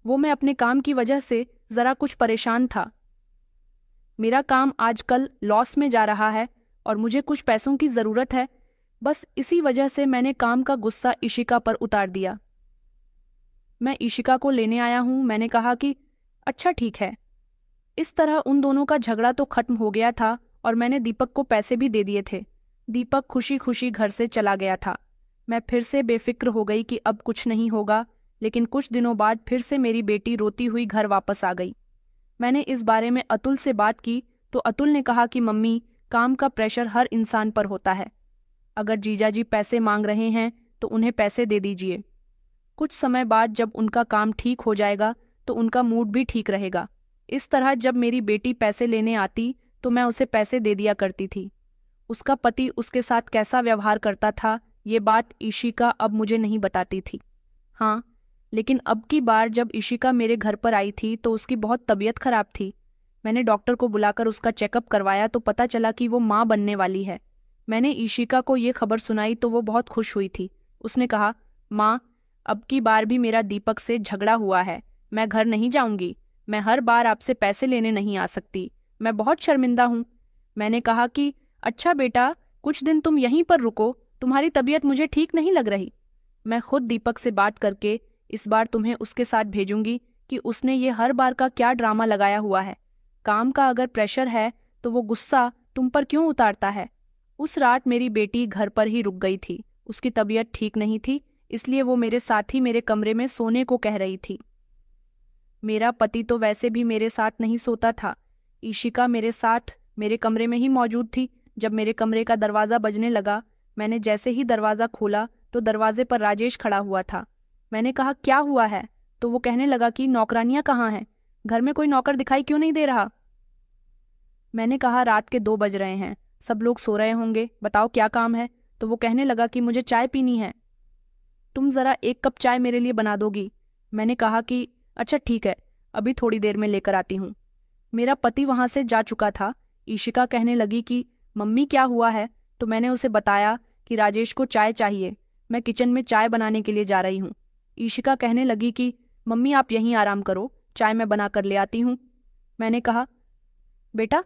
वो मैं अपने काम की वजह से ज़रा कुछ परेशान था। मेरा काम आजकल लॉस में जा रहा है और मुझे कुछ पैसों की ज़रूरत है, बस इसी वजह से मैंने काम का गुस्सा इशिका पर उतार दिया। मैं इशिका को लेने आया हूँ। मैंने कहा कि अच्छा ठीक है। इस तरह उन दोनों का झगड़ा तो खत्म हो गया था और मैंने दीपक को पैसे भी दे दिए थे। दीपक खुशी खुशी घर से चला गया था। मैं फिर से बेफिक्र हो गई कि अब कुछ नहीं होगा, लेकिन कुछ दिनों बाद फिर से मेरी बेटी रोती हुई घर वापस आ गई। मैंने इस बारे में अतुल से बात की तो अतुल ने कहा कि मम्मी, काम का प्रेशर हर इंसान पर होता है। अगर जीजाजी पैसे मांग रहे हैं तो उन्हें पैसे दे दीजिए। कुछ समय बाद जब उनका काम ठीक हो जाएगा तो उनका मूड भी ठीक रहेगा। इस तरह जब मेरी बेटी पैसे लेने आती तो मैं उसे पैसे दे दिया करती थी। उसका पति उसके साथ कैसा व्यवहार करता था, ये बात इशिका अब मुझे नहीं बताती थी। हाँ, लेकिन अब की बार जब इशिका मेरे घर पर आई थी तो उसकी बहुत तबीयत खराब थी। मैंने डॉक्टर को बुलाकर उसका चेकअप करवाया तो पता चला कि वो माँ बनने वाली है। मैंने इशिका को ये खबर सुनाई तो वो बहुत खुश हुई थी। उसने कहा, माँ, अब की बार भी मेरा दीपक से झगड़ा हुआ है, मैं घर नहीं जाऊंगी। मैं हर बार आपसे पैसे लेने नहीं आ सकती, मैं बहुत शर्मिंदा हूँ। मैंने कहा कि अच्छा बेटा, कुछ दिन तुम यहीं पर रुको, तुम्हारी तबीयत मुझे ठीक नहीं लग रही। मैं खुद दीपक से बात करके इस बार तुम्हें उसके साथ भेजूंगी कि उसने ये हर बार का क्या ड्रामा लगाया हुआ है। काम का अगर प्रेशर है तो वो गुस्सा तुम पर क्यों उतारता है? उस रात मेरी बेटी घर पर ही रुक गई थी। उसकी तबीयत ठीक नहीं थी, इसलिए वो मेरे साथ ही मेरे कमरे में सोने को कह रही थी। मेरा पति तो वैसे भी मेरे साथ नहीं सोता था। इशिका मेरे साथ मेरे कमरे में ही मौजूद थी। जब मेरे कमरे का दरवाज़ा बजने लगा, मैंने जैसे ही दरवाज़ा खोला तो दरवाजे पर राजेश खड़ा हुआ था। मैंने कहा, क्या हुआ है? तो वो कहने लगा कि नौकरानियाँ कहाँ हैं? घर में कोई नौकर दिखाई क्यों नहीं दे रहा? मैंने कहा, रात के 2 बज रहे हैं, सब लोग सो रहे होंगे, बताओ क्या काम है? तो वो कहने लगा कि मुझे चाय पीनी है, तुम ज़रा 1 कप चाय मेरे लिए बना दोगी? मैंने कहा कि अच्छा ठीक है, अभी थोड़ी देर में लेकर आती हूँ। मेरा पति वहाँ से जा चुका था। इशिका कहने लगी कि मम्मी क्या हुआ है? तो मैंने उसे बताया कि राजेश को चाय चाहिए, मैं किचन में चाय बनाने के लिए जा रही हूँ। इशिका कहने लगी कि मम्मी आप यहीं आराम करो, चाय मैं बना कर ले आती हूँ। मैंने कहा, बेटा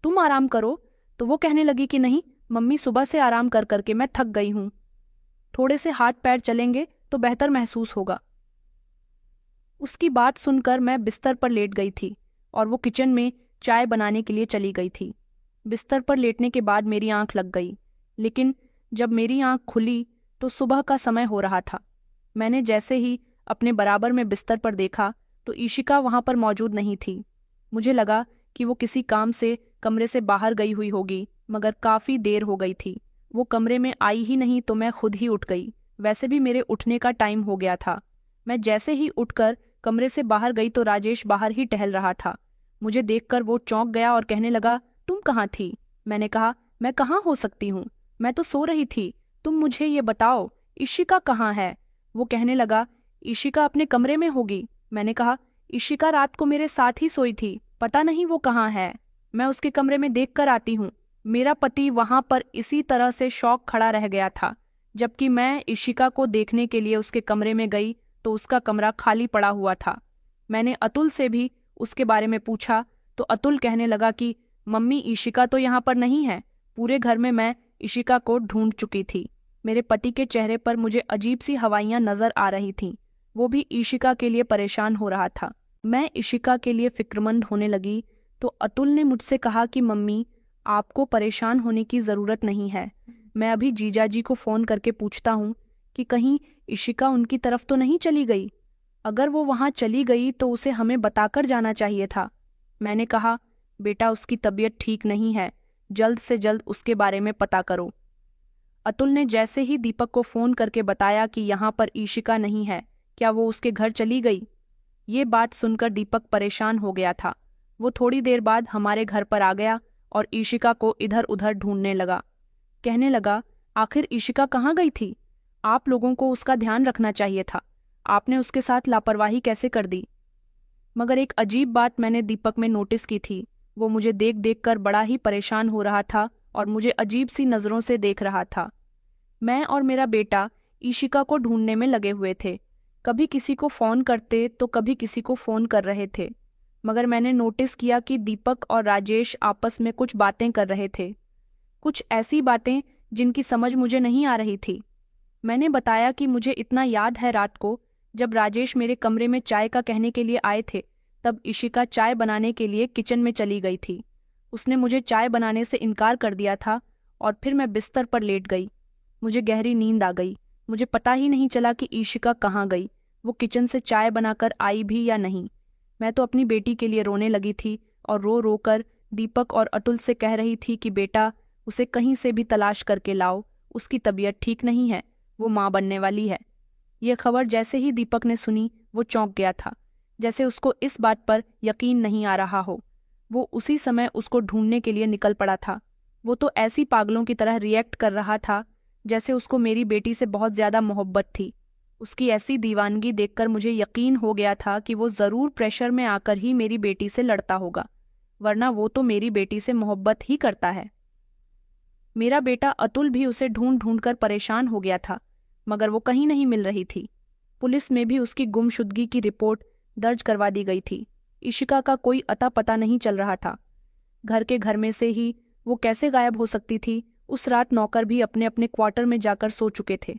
तुम आराम करो। तो वो कहने लगी कि नहीं मम्मी, सुबह से आराम कर करके मैं थक गई हूँ, थोड़े से हाथ पैर चलेंगे तो बेहतर महसूस होगा। उसकी बात सुनकर मैं बिस्तर पर लेट गई थी और वो किचन में चाय बनाने के लिए चली गई थी। बिस्तर पर लेटने के बाद मेरी आंख लग गई, लेकिन जब मेरी आंख खुली तो सुबह का समय हो रहा था। मैंने जैसे ही अपने बराबर में बिस्तर पर देखा तो इशिका वहां पर मौजूद नहीं थी। मुझे लगा कि वो किसी काम से कमरे से बाहर गई हुई होगी, मगर काफ़ी देर हो गई थी। वो कमरे में आई ही नहीं तो मैं खुद ही उठ गई। वैसे भी मेरे उठने का टाइम हो गया था। मैं जैसे ही उठकर कमरे से बाहर गई तो राजेश बाहर ही टहल रहा था। मुझे देखकर वो चौंक गया और कहने लगा, तुम कहाँ थी? मैंने कहा, मैं कहाँ हो सकती हूँ, मैं तो सो रही थी। तुम मुझे ये बताओ, इशिका कहाँ है? वो कहने लगा, इशिका अपने कमरे में होगी। मैंने कहा, इशिका रात को मेरे साथ ही सोई थी, पता नहीं वो कहाँ है, मैं उसके कमरे में देख कर आती हूँ। मेरा पति वहां पर इसी तरह से शौक खड़ा रह गया था। जबकि मैं इशिका को देखने के लिए उसके कमरे में गई तो उसका कमरा खाली पड़ा हुआ था। मैंने अतुल से भी उसके बारे में पूछा तो अतुल कहने लगा कि मम्मी, इशिका तो यहाँ पर नहीं है, पूरे घर में मैं इशिका को ढूंढ चुकी थी। मेरे पति के चेहरे पर मुझे अजीब सी हवाइयाँ नजर आ रही थीं। वो भी इशिका के लिए परेशान हो रहा था। मैं इशिका के लिए फिक्रमंद होने लगी तो अतुल ने मुझसे कहा कि मम्मी, आपको परेशान होने की ज़रूरत नहीं है, मैं अभी जीजाजी को फ़ोन करके पूछता हूँ कि कहीं इशिका उनकी तरफ तो नहीं चली गई। अगर वो वहाँ चली गई तो उसे हमें बताकर जाना चाहिए था। मैंने कहा, बेटा उसकी तबीयत ठीक नहीं है, जल्द से जल्द उसके बारे में पता करो। अतुल ने जैसे ही दीपक को फोन करके बताया कि यहाँ पर ईशिका नहीं है, क्या वो उसके घर चली गई? ये बात सुनकर दीपक परेशान हो गया था। वो थोड़ी देर बाद हमारे घर पर आ गया और ईशिका को इधर उधर ढूंढने लगा। कहने लगा, आखिर ईशिका कहाँ गई थी? आप लोगों को उसका ध्यान रखना चाहिए था। आपने उसके साथ लापरवाही कैसे कर दी? मगर एक अजीब बात मैंने दीपक में नोटिस की थी। वो मुझे देख देख कर बड़ा ही परेशान हो रहा था और मुझे अजीब सी नज़रों से देख रहा था। मैं और मेरा बेटा ईशिका को ढूंढने में लगे हुए थे। कभी किसी को फ़ोन करते तो कभी किसी को फ़ोन कर रहे थे। मगर मैंने नोटिस किया कि दीपक और राजेश आपस में कुछ बातें कर रहे थे, कुछ ऐसी बातें जिनकी समझ मुझे नहीं आ रही थी। मैंने बताया कि मुझे इतना याद है, रात को जब राजेश मेरे कमरे में चाय का कहने के लिए आए थे, तब ईशिका चाय बनाने के लिए किचन में चली गई थी। उसने मुझे चाय बनाने से इनकार कर दिया था और फिर मैं बिस्तर पर लेट गई। मुझे गहरी नींद आ गई। मुझे पता ही नहीं चला कि ईशिका कहाँ गई, वो किचन से चाय बनाकर आई भी या नहीं। मैं तो अपनी बेटी के लिए रोने लगी थी और रो रो कर दीपक और अतुल से कह रही थी कि बेटा, उसे कहीं से भी तलाश करके लाओ, उसकी तबीयत ठीक नहीं है, वो माँ बनने वाली है। यह खबर जैसे ही दीपक ने सुनी, वो चौंक गया था, जैसे उसको इस बात पर यकीन नहीं आ रहा हो। वो उसी समय उसको ढूंढने के लिए निकल पड़ा था। वो तो ऐसी पागलों की तरह रिएक्ट कर रहा था जैसे उसको मेरी बेटी से बहुत ज्यादा मोहब्बत थी। उसकी ऐसी दीवानगी देखकर मुझे यकीन हो गया था कि वो जरूर प्रेशर में आकर ही मेरी बेटी से लड़ता होगा, वरना वो तो मेरी बेटी से मोहब्बत ही करता है। मेरा बेटा अतुल भी उसे ढूंढ ढूंढ कर परेशान हो गया था, मगर वो कहीं नहीं मिल रही थी। पुलिस में भी उसकी गुमशुदगी की रिपोर्ट दर्ज करवा दी गई थी। ईशिका का कोई अता पता नहीं चल रहा था। घर में से ही वो कैसे गायब हो सकती थी? उस रात नौकर भी अपने अपने क्वार्टर में जाकर सो चुके थे।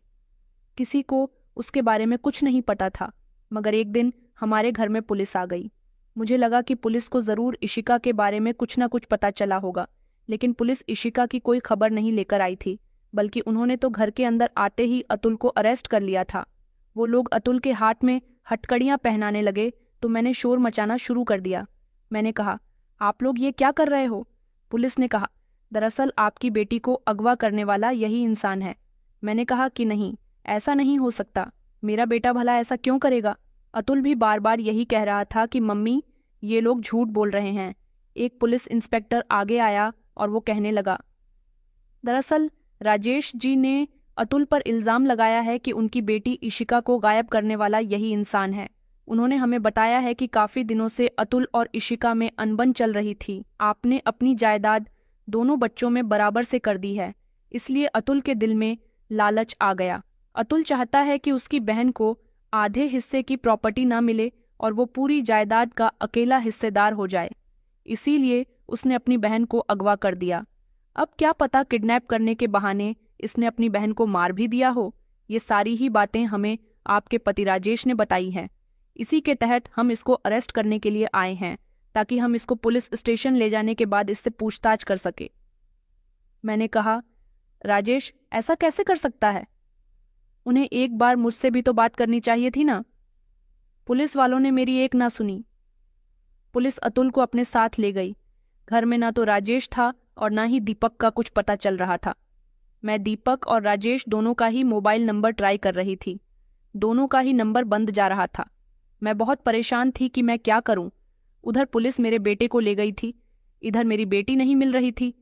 किसी को उसके बारे में कुछ नहीं पता था। मगर एक दिन हमारे घर में पुलिस आ गई। मुझे लगा कि पुलिस को जरूर ईशिका के बारे में कुछ ना कुछ पता चला होगा, लेकिन पुलिस ईशिका की कोई खबर नहीं लेकर आई थी, बल्कि उन्होंने तो घर के अंदर आते ही अतुल को अरेस्ट कर लिया था। वो लोग अतुल के हाथ में हथकड़ियां पहनाने लगे तो मैंने शोर मचाना शुरू कर दिया। मैंने कहा, आप लोग ये क्या कर रहे हो? पुलिस ने कहा, दरअसल आपकी बेटी को अगवा करने वाला यही इंसान है। मैंने कहा कि नहीं, ऐसा नहीं हो सकता, मेरा बेटा भला ऐसा क्यों करेगा? अतुल भी बार बार यही कह रहा था कि मम्मी, ये लोग झूठ बोल रहे हैं। एक पुलिस इंस्पेक्टर आगे आया और वो कहने लगा, दरअसल राजेश जी ने अतुल पर इल्ज़ाम लगाया है कि उनकी बेटी ईशिका को गायब करने वाला यही इंसान है। उन्होंने हमें बताया है कि काफ़ी दिनों से अतुल और ईशिका में अनबन चल रही थी। आपने अपनी जायदाद दोनों बच्चों में बराबर से कर दी है, इसलिए अतुल के दिल में लालच आ गया। अतुल चाहता है कि उसकी बहन को आधे हिस्से की प्रॉपर्टी ना मिले और वो पूरी जायदाद का अकेला हिस्सेदार हो जाए। इसीलिए उसने अपनी बहन को अगवा कर दिया। अब क्या पता किडनैप करने के बहाने इसने अपनी बहन को मार भी दिया हो। ये सारी ही बातें हमें आपके पति राजेश ने बताई हैं। इसी के तहत हम इसको अरेस्ट करने के लिए आए हैं, ताकि हम इसको पुलिस स्टेशन ले जाने के बाद इससे पूछताछ कर सके। मैंने कहा, राजेश ऐसा कैसे कर सकता है? उन्हें एक बार मुझसे भी तो बात करनी चाहिए थी ना। पुलिस वालों ने मेरी एक ना सुनी। पुलिस अतुल को अपने साथ ले गई। घर में ना तो राजेश था और ना ही दीपक का कुछ पता चल रहा था। मैं दीपक और राजेश दोनों का ही मोबाइल नंबर ट्राई कर रही थी। दोनों का ही नंबर बंद जा रहा था। मैं बहुत परेशान थी कि मैं क्या करूं। उधर पुलिस मेरे बेटे को ले गई थी, इधर मेरी बेटी नहीं मिल रही थी।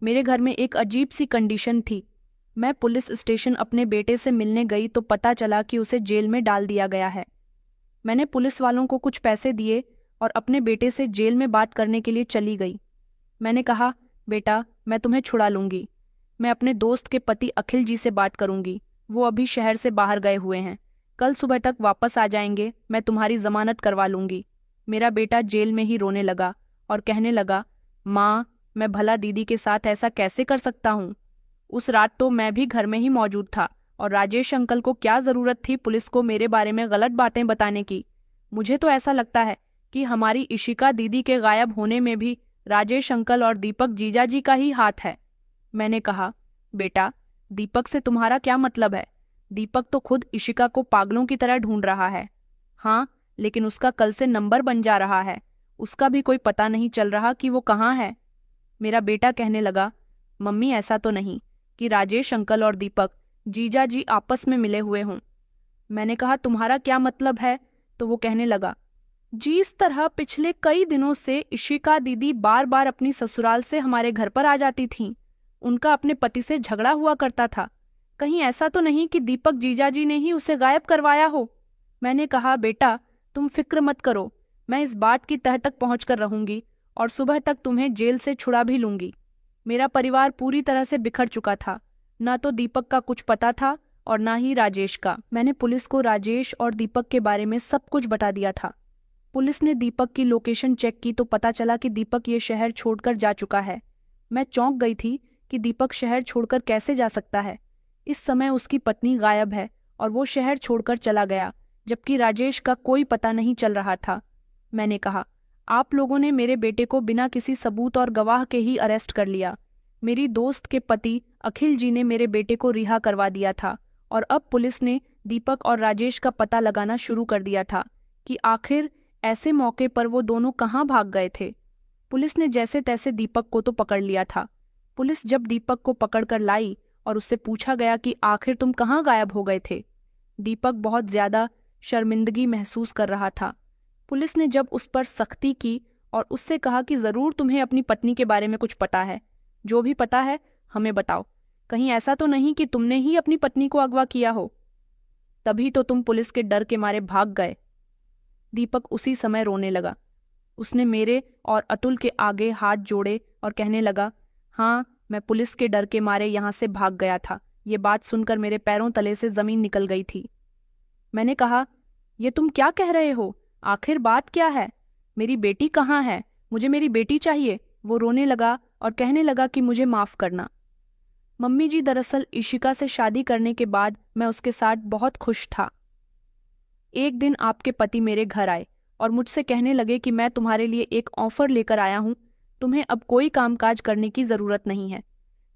मेरे घर में एक अजीब सी कंडीशन थी। मैं पुलिस स्टेशन अपने बेटे से मिलने गई तो पता चला कि उसे जेल में डाल दिया गया है। मैंने पुलिस वालों को कुछ पैसे दिए और अपने बेटे से जेल में बात करने के लिए चली गई। मैंने कहा, बेटा मैं तुम्हें छुड़ा लूंगी। मैं अपने दोस्त के पति अखिल जी से बात करूंगी, वो अभी शहर से बाहर गए हुए हैं, कल सुबह तक वापस आ जाएंगे, मैं तुम्हारी जमानत करवा लूंगी। मेरा बेटा जेल में ही रोने लगा और कहने लगा, माँ मैं भला दीदी के साथ ऐसा कैसे कर सकता हूँ? उस रात तो मैं भी घर में ही मौजूद था और राजेश अंकल को क्या ज़रूरत थी पुलिस को मेरे बारे में गलत बातें बताने की? मुझे तो ऐसा लगता है कि हमारी इशिका दीदी के गायब होने में भी राजेश अंकल और दीपक जीजा जी का ही हाथ है। मैंने कहा, बेटा दीपक से तुम्हारा क्या मतलब है? दीपक तो खुद इशिका को पागलों की तरह ढूंढ रहा है। हाँ, लेकिन उसका कल से नंबर बन जा रहा है। उसका भी कोई पता नहीं चल रहा कि वो कहाँ है। मेरा बेटा कहने लगा, मम्मी ऐसा तो नहीं कि राजेश अंकल और दीपक जीजा जी आपस में मिले हुए हों। मैंने कहा, तुम्हारा क्या मतलब है? तो वो कहने लगा, जिस तरह पिछले कई दिनों से इशिका दीदी बार बार अपनी ससुराल से हमारे घर पर आ जाती थीं, उनका अपने पति से झगड़ा हुआ करता था। कहीं ऐसा तो नहीं कि दीपक जीजाजी ने ही उसे गायब करवाया हो? मैंने कहा, बेटा तुम फिक्र मत करो, मैं इस बात की तह तक पहुंचकर रहूंगी और सुबह तक तुम्हें जेल से छुड़ा भी लूंगी। मेरा परिवार पूरी तरह से बिखर चुका था। न तो दीपक का कुछ पता था और न ही राजेश का। मैंने पुलिस को राजेश और दीपक के बारे में सब कुछ बता दिया था। पुलिस ने दीपक की लोकेशन चेक की तो पता चला कि दीपक ये शहर छोड़कर जा चुका है। मैं चौंक गई थी कि दीपक शहर छोड़कर कैसे जा सकता है। इस समय उसकी पत्नी गायब है और वो शहर छोड़कर चला गया, जबकि राजेश का कोई पता नहीं चल रहा था। मैंने कहा, आप लोगों ने मेरे बेटे को बिना किसी सबूत और गवाह के ही अरेस्ट कर लिया। मेरी दोस्त के पति अखिल जी ने मेरे बेटे को रिहा करवा दिया था और अब पुलिस ने दीपक और राजेश का पता लगाना शुरू कर दिया था कि आखिर ऐसे मौके पर वो दोनों कहाँ भाग गए थे। पुलिस ने जैसे तैसे दीपक को तो पकड़ लिया था। पुलिस जब दीपक को पकड़कर लाई और उससे पूछा गया कि आखिर तुम कहाँ गायब हो गए थे, दीपक बहुत ज्यादा शर्मिंदगी महसूस कर रहा था। पुलिस ने जब उस पर सख्ती की और उससे कहा कि जरूर तुम्हें अपनी पत्नी के बारे में कुछ पता है, जो भी पता है हमें बताओ। कहीं ऐसा तो नहीं कि तुमने ही अपनी पत्नी को अगवा किया हो? तभी तो तुम पुलिस के डर के मारे भाग गए। दीपक उसी समय रोने लगा। उसने मेरे और अतुल के आगे हाथ जोड़े और कहने लगा, हाँ, मैं पुलिस के डर के मारे यहाँ से भाग गया था। ये बात सुनकर मेरे पैरों तले से जमीन निकल गई थी। मैंने कहा, ये तुम क्या कह रहे हो? आखिर बात क्या है? मेरी बेटी कहाँ है? मुझे मेरी बेटी चाहिए। वो रोने लगा और कहने लगा कि मुझे माफ करना मम्मी जी, दरअसल इशिका से शादी करने के बाद मैं उसके साथ बहुत खुश था। एक दिन आपके पति मेरे घर आए और मुझसे कहने लगे कि मैं तुम्हारे लिए एक ऑफर लेकर आया हूं, तुम्हें अब कोई कामकाज करने की जरूरत नहीं है।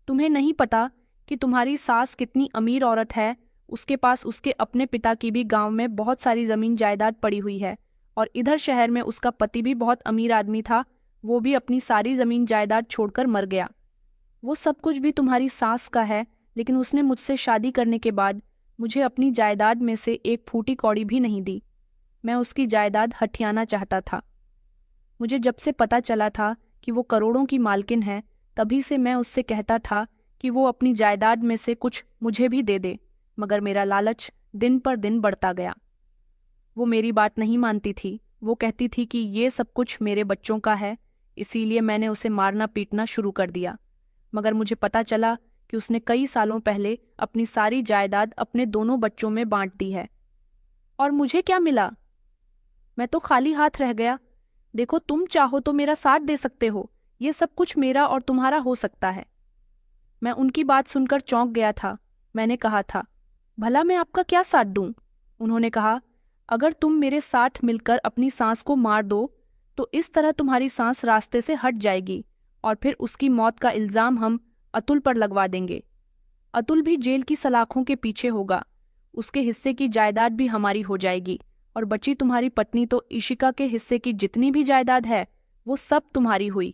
तुम्हें नहीं पता कि तुम्हारी सास कितनी अमीर औरत है। उसके पास उसके अपने पिता की भी गांव में बहुत सारी जमीन जायदाद पड़ी हुई है और इधर शहर में उसका पति भी बहुत अमीर आदमी था। वो भी अपनी सारी जमीन जायदाद छोड़कर मर गया। वो सब कुछ भी तुम्हारी सास का है, लेकिन उसने मुझसे शादी करने के बाद मुझे अपनी जायदाद में से एक फूटी कौड़ी भी नहीं दी। मैं उसकी जायदाद हथियाना चाहता था। मुझे जब से पता चला था कि वो करोड़ों की मालकिन है, तभी से मैं उससे कहता था कि वो अपनी जायदाद में से कुछ मुझे भी दे दे, मगर मेरा लालच दिन पर दिन बढ़ता गया। वो मेरी बात नहीं मानती थी। वो कहती थी कि ये सब कुछ मेरे बच्चों का है, इसीलिए मैंने उसे मारना पीटना शुरू कर दिया। मगर मुझे पता चला कि उसने कई सालों पहले अपनी सारी जायदाद अपने दोनों बच्चों में बांट दी है। और मुझे क्या मिला? मैं तो खाली हाथ रह गया। देखो, तुम चाहो तो मेरा साथ दे सकते हो। ये सब कुछ मेरा और तुम्हारा हो सकता है। मैं उनकी बात सुनकर चौंक गया था। मैंने कहा था, भला मैं आपका क्या साथ दूं? उन्होंने कहा, अगर तुम मेरे साथ मिलकर अपनी सांस को मार दो तो इस तरह तुम्हारी सांस रास्ते से हट जाएगी और फिर उसकी मौत का इल्जाम हम अतुल पर लगवा देंगे। अतुल भी जेल की सलाखों के पीछे होगा। उसके हिस्से की जायदाद भी हमारी हो जाएगी और बची तुम्हारी पत्नी तो इशिका के हिस्से की जितनी भी जायदाद है वो सब तुम्हारी हुई।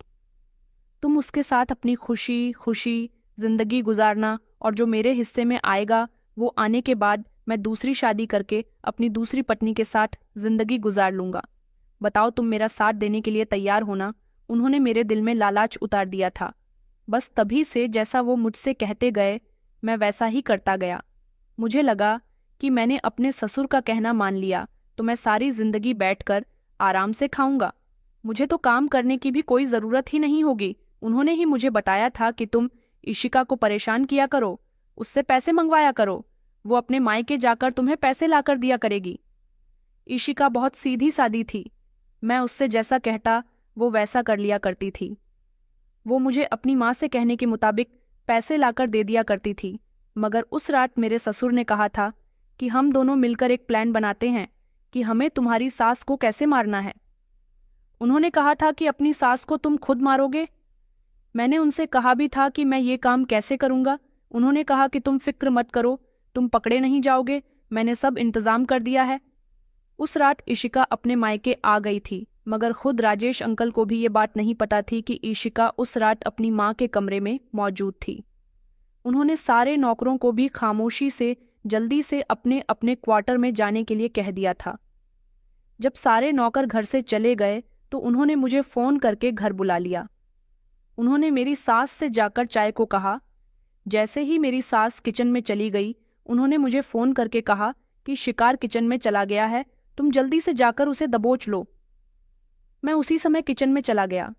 तुम उसके साथ अपनी खुशी खुशी जिंदगी गुजारना और जो मेरे हिस्से में आएगा वो आने के बाद मैं दूसरी शादी करके अपनी दूसरी पत्नी के साथ जिंदगी गुजार लूंगा। बताओ, तुम मेरा साथ देने के लिए तैयार हो ना? उन्होंने मेरे दिल में लालच उतार दिया था। बस तभी से जैसा वो मुझसे कहते गए मैं वैसा ही करता गया। मुझे लगा कि मैंने अपने ससुर का कहना मान लिया तो मैं सारी जिंदगी बैठकर आराम से खाऊंगा। मुझे तो काम करने की भी कोई जरूरत ही नहीं होगी। उन्होंने ही मुझे बताया था कि तुम इशिका को परेशान किया करो, उससे पैसे मंगवाया करो, वो अपने मायके जाकर तुम्हें पैसे लाकर दिया करेगी। इशिका बहुत सीधी सादी थी। मैं उससे जैसा कहता वो वैसा कर लिया करती थी। वो मुझे अपनी माँ से कहने के मुताबिक पैसे लाकर दे दिया करती थी। मगर उस रात मेरे ससुर ने कहा था कि हम दोनों मिलकर एक प्लान बनाते हैं कि हमें तुम्हारी सास को कैसे मारना है। उन्होंने कहा था कि अपनी सास को तुम खुद मारोगे। मैंने उनसे कहा भी था कि मैं ये काम कैसे करूंगा। उन्होंने कहा कि तुम फिक्र मत करो, तुम पकड़े नहीं जाओगे, मैंने सब इंतजाम कर दिया है। उस रात इशिका अपने मायके आ गई थी, मगर खुद राजेश अंकल को भी ये बात नहीं पता थी कि इशिका उस रात अपनी माँ के कमरे में मौजूद थी। उन्होंने सारे नौकरों को भी खामोशी से जल्दी से अपने अपने क्वार्टर में जाने के लिए कह दिया था। जब सारे नौकर घर से चले गए तो उन्होंने मुझे फ़ोन करके घर बुला लिया। उन्होंने मेरी सास से जाकर चाय को कहा। जैसे ही मेरी सास किचन में चली गई, उन्होंने मुझे फ़ोन करके कहा कि शिकार किचन में चला गया है, तुम जल्दी से जाकर उसे दबोच लो। मैं उसी समय किचन में चला गया।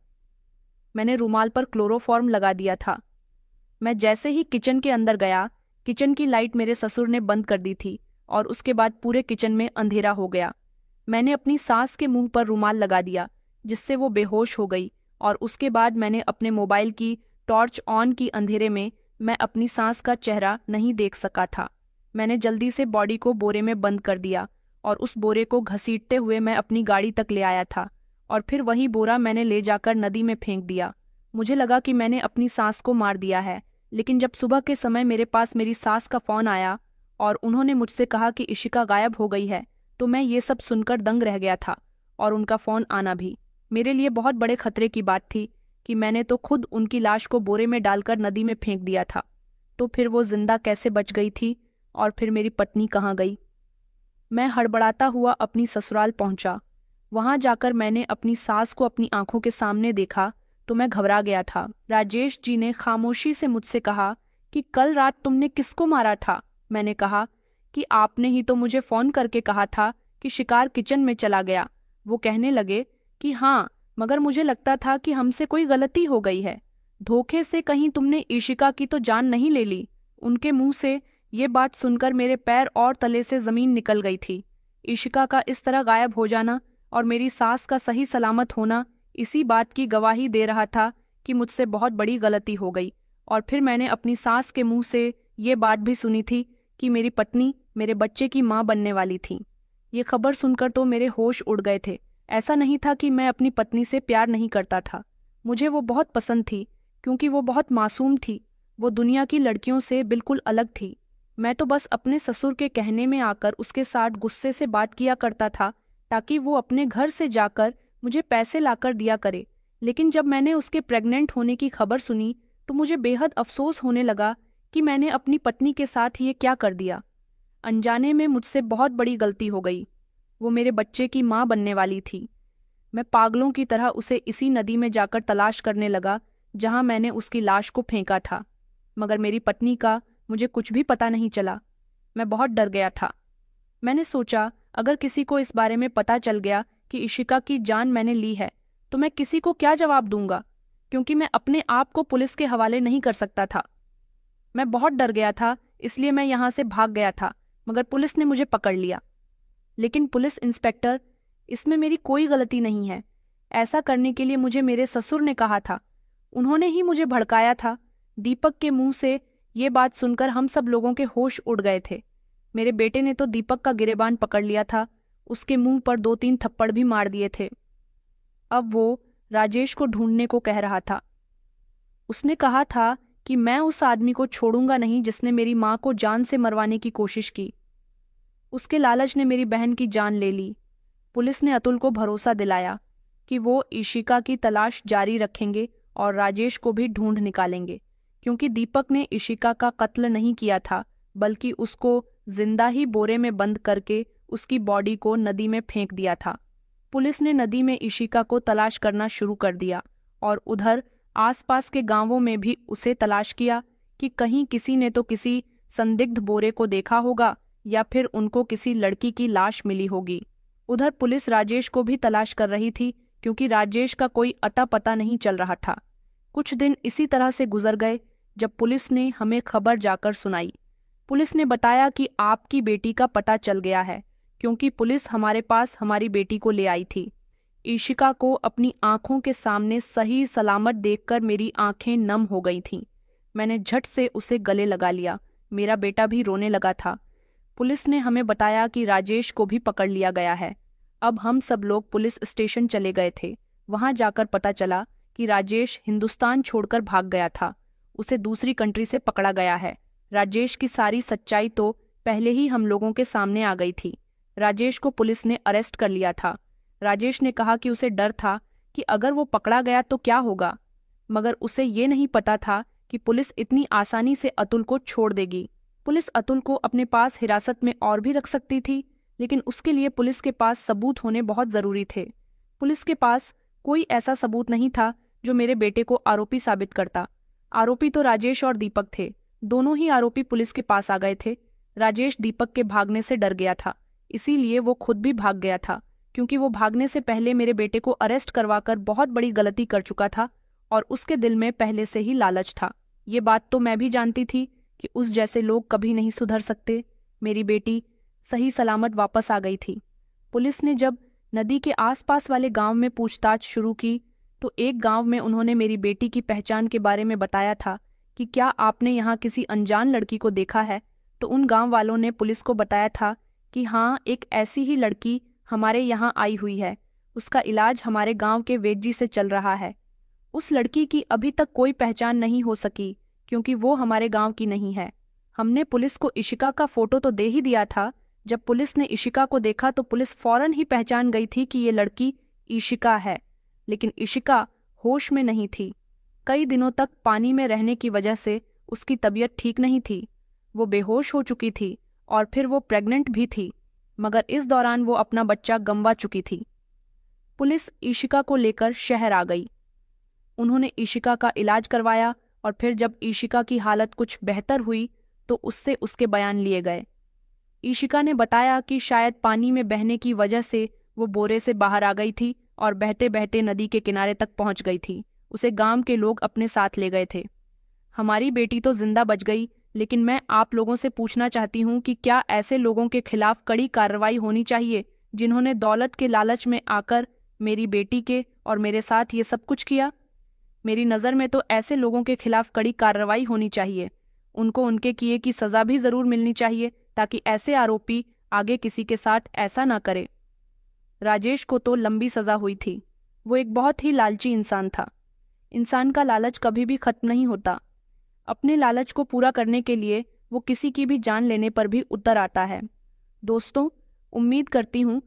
मैंने रुमाल पर क्लोरोफॉर्म लगा दिया था। मैं जैसे ही किचन के अंदर गया, किचन की लाइट मेरे ससुर ने बंद कर दी थी और उसके बाद पूरे किचन में अंधेरा हो गया। मैंने अपनी सास के मुंह पर रुमाल लगा दिया, जिससे वो बेहोश हो गई, और उसके बाद मैंने अपने मोबाइल की टॉर्च ऑन की। अंधेरे में मैं अपनी सास का चेहरा नहीं देख सका था। मैंने जल्दी से बॉडी को बोरे में बंद कर दिया और उस बोरे को घसीटते हुए मैं अपनी गाड़ी तक ले आया था, और फिर वही बोरा मैंने ले जाकर नदी में फेंक दिया। मुझे लगा कि मैंने अपनी सास को मार दिया है, लेकिन जब सुबह के समय मेरे पास मेरी सास का फ़ोन आया और उन्होंने मुझसे कहा कि इशिका गायब हो गई है, तो मैं ये सब सुनकर दंग रह गया था। और उनका फ़ोन आना भी मेरे लिए बहुत बड़े खतरे की बात थी कि मैंने तो खुद उनकी लाश को बोरे में डालकर नदी में फेंक दिया था। तो फिर वो जिंदा कैसे बच गई थी, और फिर मेरी पत्नी कहाँ गई? मैं हड़बड़ाता हुआ अपनी ससुराल पहुंचा। वहां जाकर मैंने अपनी सास को अपनी आंखों के सामने देखा तो मैं घबरा गया था। राजेश जी ने खामोशी से मुझसे कहा कि कल रात तुमने किसको मारा था? मैंने कहा कि आपने ही तो मुझे फ़ोन करके कहा था कि शिकार किचन में चला गया। वो कहने लगे कि हाँ, मगर मुझे लगता था कि हमसे कोई गलती हो गई है। धोखे से कहीं तुमने इशिका की तो जान नहीं ले ली। उनके मुंह से ये बात सुनकर मेरे पैर और तले से ज़मीन निकल गई थी। इशिका का इस तरह गायब हो जाना और मेरी सास का सही सलामत होना इसी बात की गवाही दे रहा था कि मुझसे बहुत बड़ी गलती हो गई। और फिर मैंने अपनी सास के मुंह से ये बात भी सुनी थी कि मेरी पत्नी मेरे बच्चे की माँ बनने वाली थी। ये खबर सुनकर तो मेरे होश उड़ गए थे। ऐसा नहीं था कि मैं अपनी पत्नी से प्यार नहीं करता था। मुझे वो बहुत पसंद थी, क्योंकि वो बहुत मासूम थी। वो दुनिया की लड़कियों से बिल्कुल अलग थी। मैं तो बस अपने ससुर के कहने में आकर उसके साथ गुस्से से बात किया करता था, ताकि वो अपने घर से जाकर मुझे पैसे लाकर दिया करे। लेकिन जब मैंने उसके प्रेग्नेंट होने की खबर सुनी तो मुझे बेहद अफसोस होने लगा कि मैंने अपनी पत्नी के साथ ये क्या कर दिया। अनजाने में मुझसे बहुत बड़ी गलती हो गई। वो मेरे बच्चे की माँ बनने वाली थी। मैं पागलों की तरह उसे इसी नदी में जाकर तलाश करने लगा जहां मैंने उसकी लाश को फेंका था, मगर मेरी पत्नी का मुझे कुछ भी पता नहीं चला। मैं बहुत डर गया था। मैंने सोचा, अगर किसी को इस बारे में पता चल गया कि इशिका की जान मैंने ली है, तो मैं किसी को क्या जवाब दूंगा, क्योंकि मैं अपने आप को पुलिस के हवाले नहीं कर सकता था। मैं बहुत डर गया था, इसलिए मैं यहाँ से भाग गया था, मगर पुलिस ने मुझे पकड़ लिया। लेकिन पुलिस इंस्पेक्टर, इसमें मेरी कोई गलती नहीं है। ऐसा करने के लिए मुझे मेरे ससुर ने कहा था। उन्होंने ही मुझे भड़काया था। दीपक के मुंह से ये बात सुनकर हम सब लोगों के होश उड़ गए थे। मेरे बेटे ने तो दीपक का गिरेबान पकड़ लिया था, उसके मुंह पर 2-3 थप्पड़ भी मार दिए थे। अब वो राजेश को ढूंढने को कह रहा था। उसने कहा था कि मैं उस आदमी को छोड़ूंगा नहीं जिसने मेरी माँ को जान से मरवाने की कोशिश की। उसके लालच ने मेरी बहन की जान ले ली। पुलिस ने अतुल को भरोसा दिलाया कि वो इशिका की तलाश जारी रखेंगे और राजेश को भी ढूंढ निकालेंगे, क्योंकि दीपक ने इशिका का कत्ल नहीं किया था, बल्कि उसको जिंदा ही बोरे में बंद करके उसकी बॉडी को नदी में फेंक दिया था। पुलिस ने नदी में इशिका को तलाश करना शुरू कर दिया और उधर आसपास के गांवों में भी उसे तलाश किया कि कहीं किसी ने तो किसी संदिग्ध बोरे को देखा होगा या फिर उनको किसी लड़की की लाश मिली होगी। उधर पुलिस राजेश को भी तलाश कर रही थी, क्योंकि राजेश का कोई अता पता नहीं चल रहा था। कुछ दिन इसी तरह से गुजर गए जब पुलिस ने हमें खबर जाकर सुनाई। पुलिस ने बताया कि आपकी बेटी का पता चल गया है, क्योंकि पुलिस हमारे पास हमारी बेटी को ले आई थी। इशिका को अपनी आंखों के सामने सही सलामत देखकर मेरी आंखें नम हो गई थीं। मैंने झट से उसे गले लगा लिया। मेरा बेटा भी रोने लगा था। पुलिस ने हमें बताया कि राजेश को भी पकड़ लिया गया है। अब हम सब लोग पुलिस स्टेशन चले गए थे। वहां जाकर पता चला कि राजेश हिंदुस्तान छोड़कर भाग गया था। उसे दूसरी कंट्री से पकड़ा गया है। राजेश की सारी सच्चाई तो पहले ही हम लोगों के सामने आ गई थी। राजेश को पुलिस ने अरेस्ट कर लिया था। राजेश ने कहा कि उसे डर था कि अगर वो पकड़ा गया तो क्या होगा, मगर उसे ये नहीं पता था कि पुलिस इतनी आसानी से अतुल को छोड़ देगी। पुलिस अतुल को अपने पास हिरासत में और भी रख सकती थी, लेकिन उसके लिए पुलिस के पास सबूत होने बहुत जरूरी थे। पुलिस के पास कोई ऐसा सबूत नहीं था जो मेरे बेटे को आरोपी साबित करता। आरोपी तो राजेश और दीपक थे। दोनों ही आरोपी पुलिस के पास आ गए थे। राजेश दीपक के भागने से डर गया था, इसीलिए वो खुद भी भाग गया था, क्योंकि वो भागने से पहले मेरे बेटे को अरेस्ट करवाकर बहुत बड़ी गलती कर चुका था और उसके दिल में पहले से ही लालच था। ये बात तो मैं भी जानती थी कि उस जैसे लोग कभी नहीं सुधर सकते। मेरी बेटी सही सलामत वापस आ गई थी। पुलिस ने जब नदी के आसपास वाले गांव में पूछताछ शुरू की तो एक गांव में उन्होंने मेरी बेटी की पहचान के बारे में बताया था कि क्या आपने यहाँ किसी अनजान लड़की को देखा है। तो उन गांव वालों ने पुलिस को बताया था कि हाँ, एक ऐसी ही लड़की हमारे यहाँ आई हुई है। उसका इलाज हमारे गांव के वेद से चल रहा है। उस लड़की की अभी तक कोई पहचान नहीं हो सकी क्योंकि वो हमारे गांव की नहीं है। हमने पुलिस को इशिका का फोटो तो दे ही दिया था। जब पुलिस ने इशिका को देखा तो पुलिस फौरन ही पहचान गई थी कि ये लड़की इशिका है, लेकिन इशिका होश में नहीं थी। कई दिनों तक पानी में रहने की वजह से उसकी तबीयत ठीक नहीं थी। वो बेहोश हो चुकी थी और फिर वो प्रेग्नेंट भी थी, मगर इस दौरान वो अपना बच्चा गंवा चुकी थी। पुलिस इशिका को लेकर शहर आ गई। उन्होंने इशिका का इलाज करवाया और फिर जब इशिका की हालत कुछ बेहतर हुई तो उससे उसके बयान लिए गए। इशिका ने बताया कि शायद पानी में बहने की वजह से वो बोरे से बाहर आ गई थी और बहते बहते नदी के किनारे तक पहुंच गई थी। उसे गांव के लोग अपने साथ ले गए थे। हमारी बेटी तो जिंदा बच गई, लेकिन मैं आप लोगों से पूछना चाहती हूँ कि क्या ऐसे लोगों के खिलाफ कड़ी कार्रवाई होनी चाहिए जिन्होंने दौलत के लालच में आकर मेरी बेटी के और मेरे साथ ये सब कुछ किया। मेरी नज़र में तो ऐसे लोगों के खिलाफ कड़ी कार्रवाई होनी चाहिए। उनको उनके किए की सज़ा भी ज़रूर मिलनी चाहिए ताकि ऐसे आरोपी आगे किसी के साथ ऐसा ना करे। राजेश को तो लंबी सज़ा हुई थी। वो एक बहुत ही लालची इंसान था। इंसान का लालच कभी भी खत्म नहीं होता। अपने लालच को पूरा करने के लिए वो किसी की भी जान लेने पर भी उतर आता है। दोस्तों, उम्मीद करती हूँ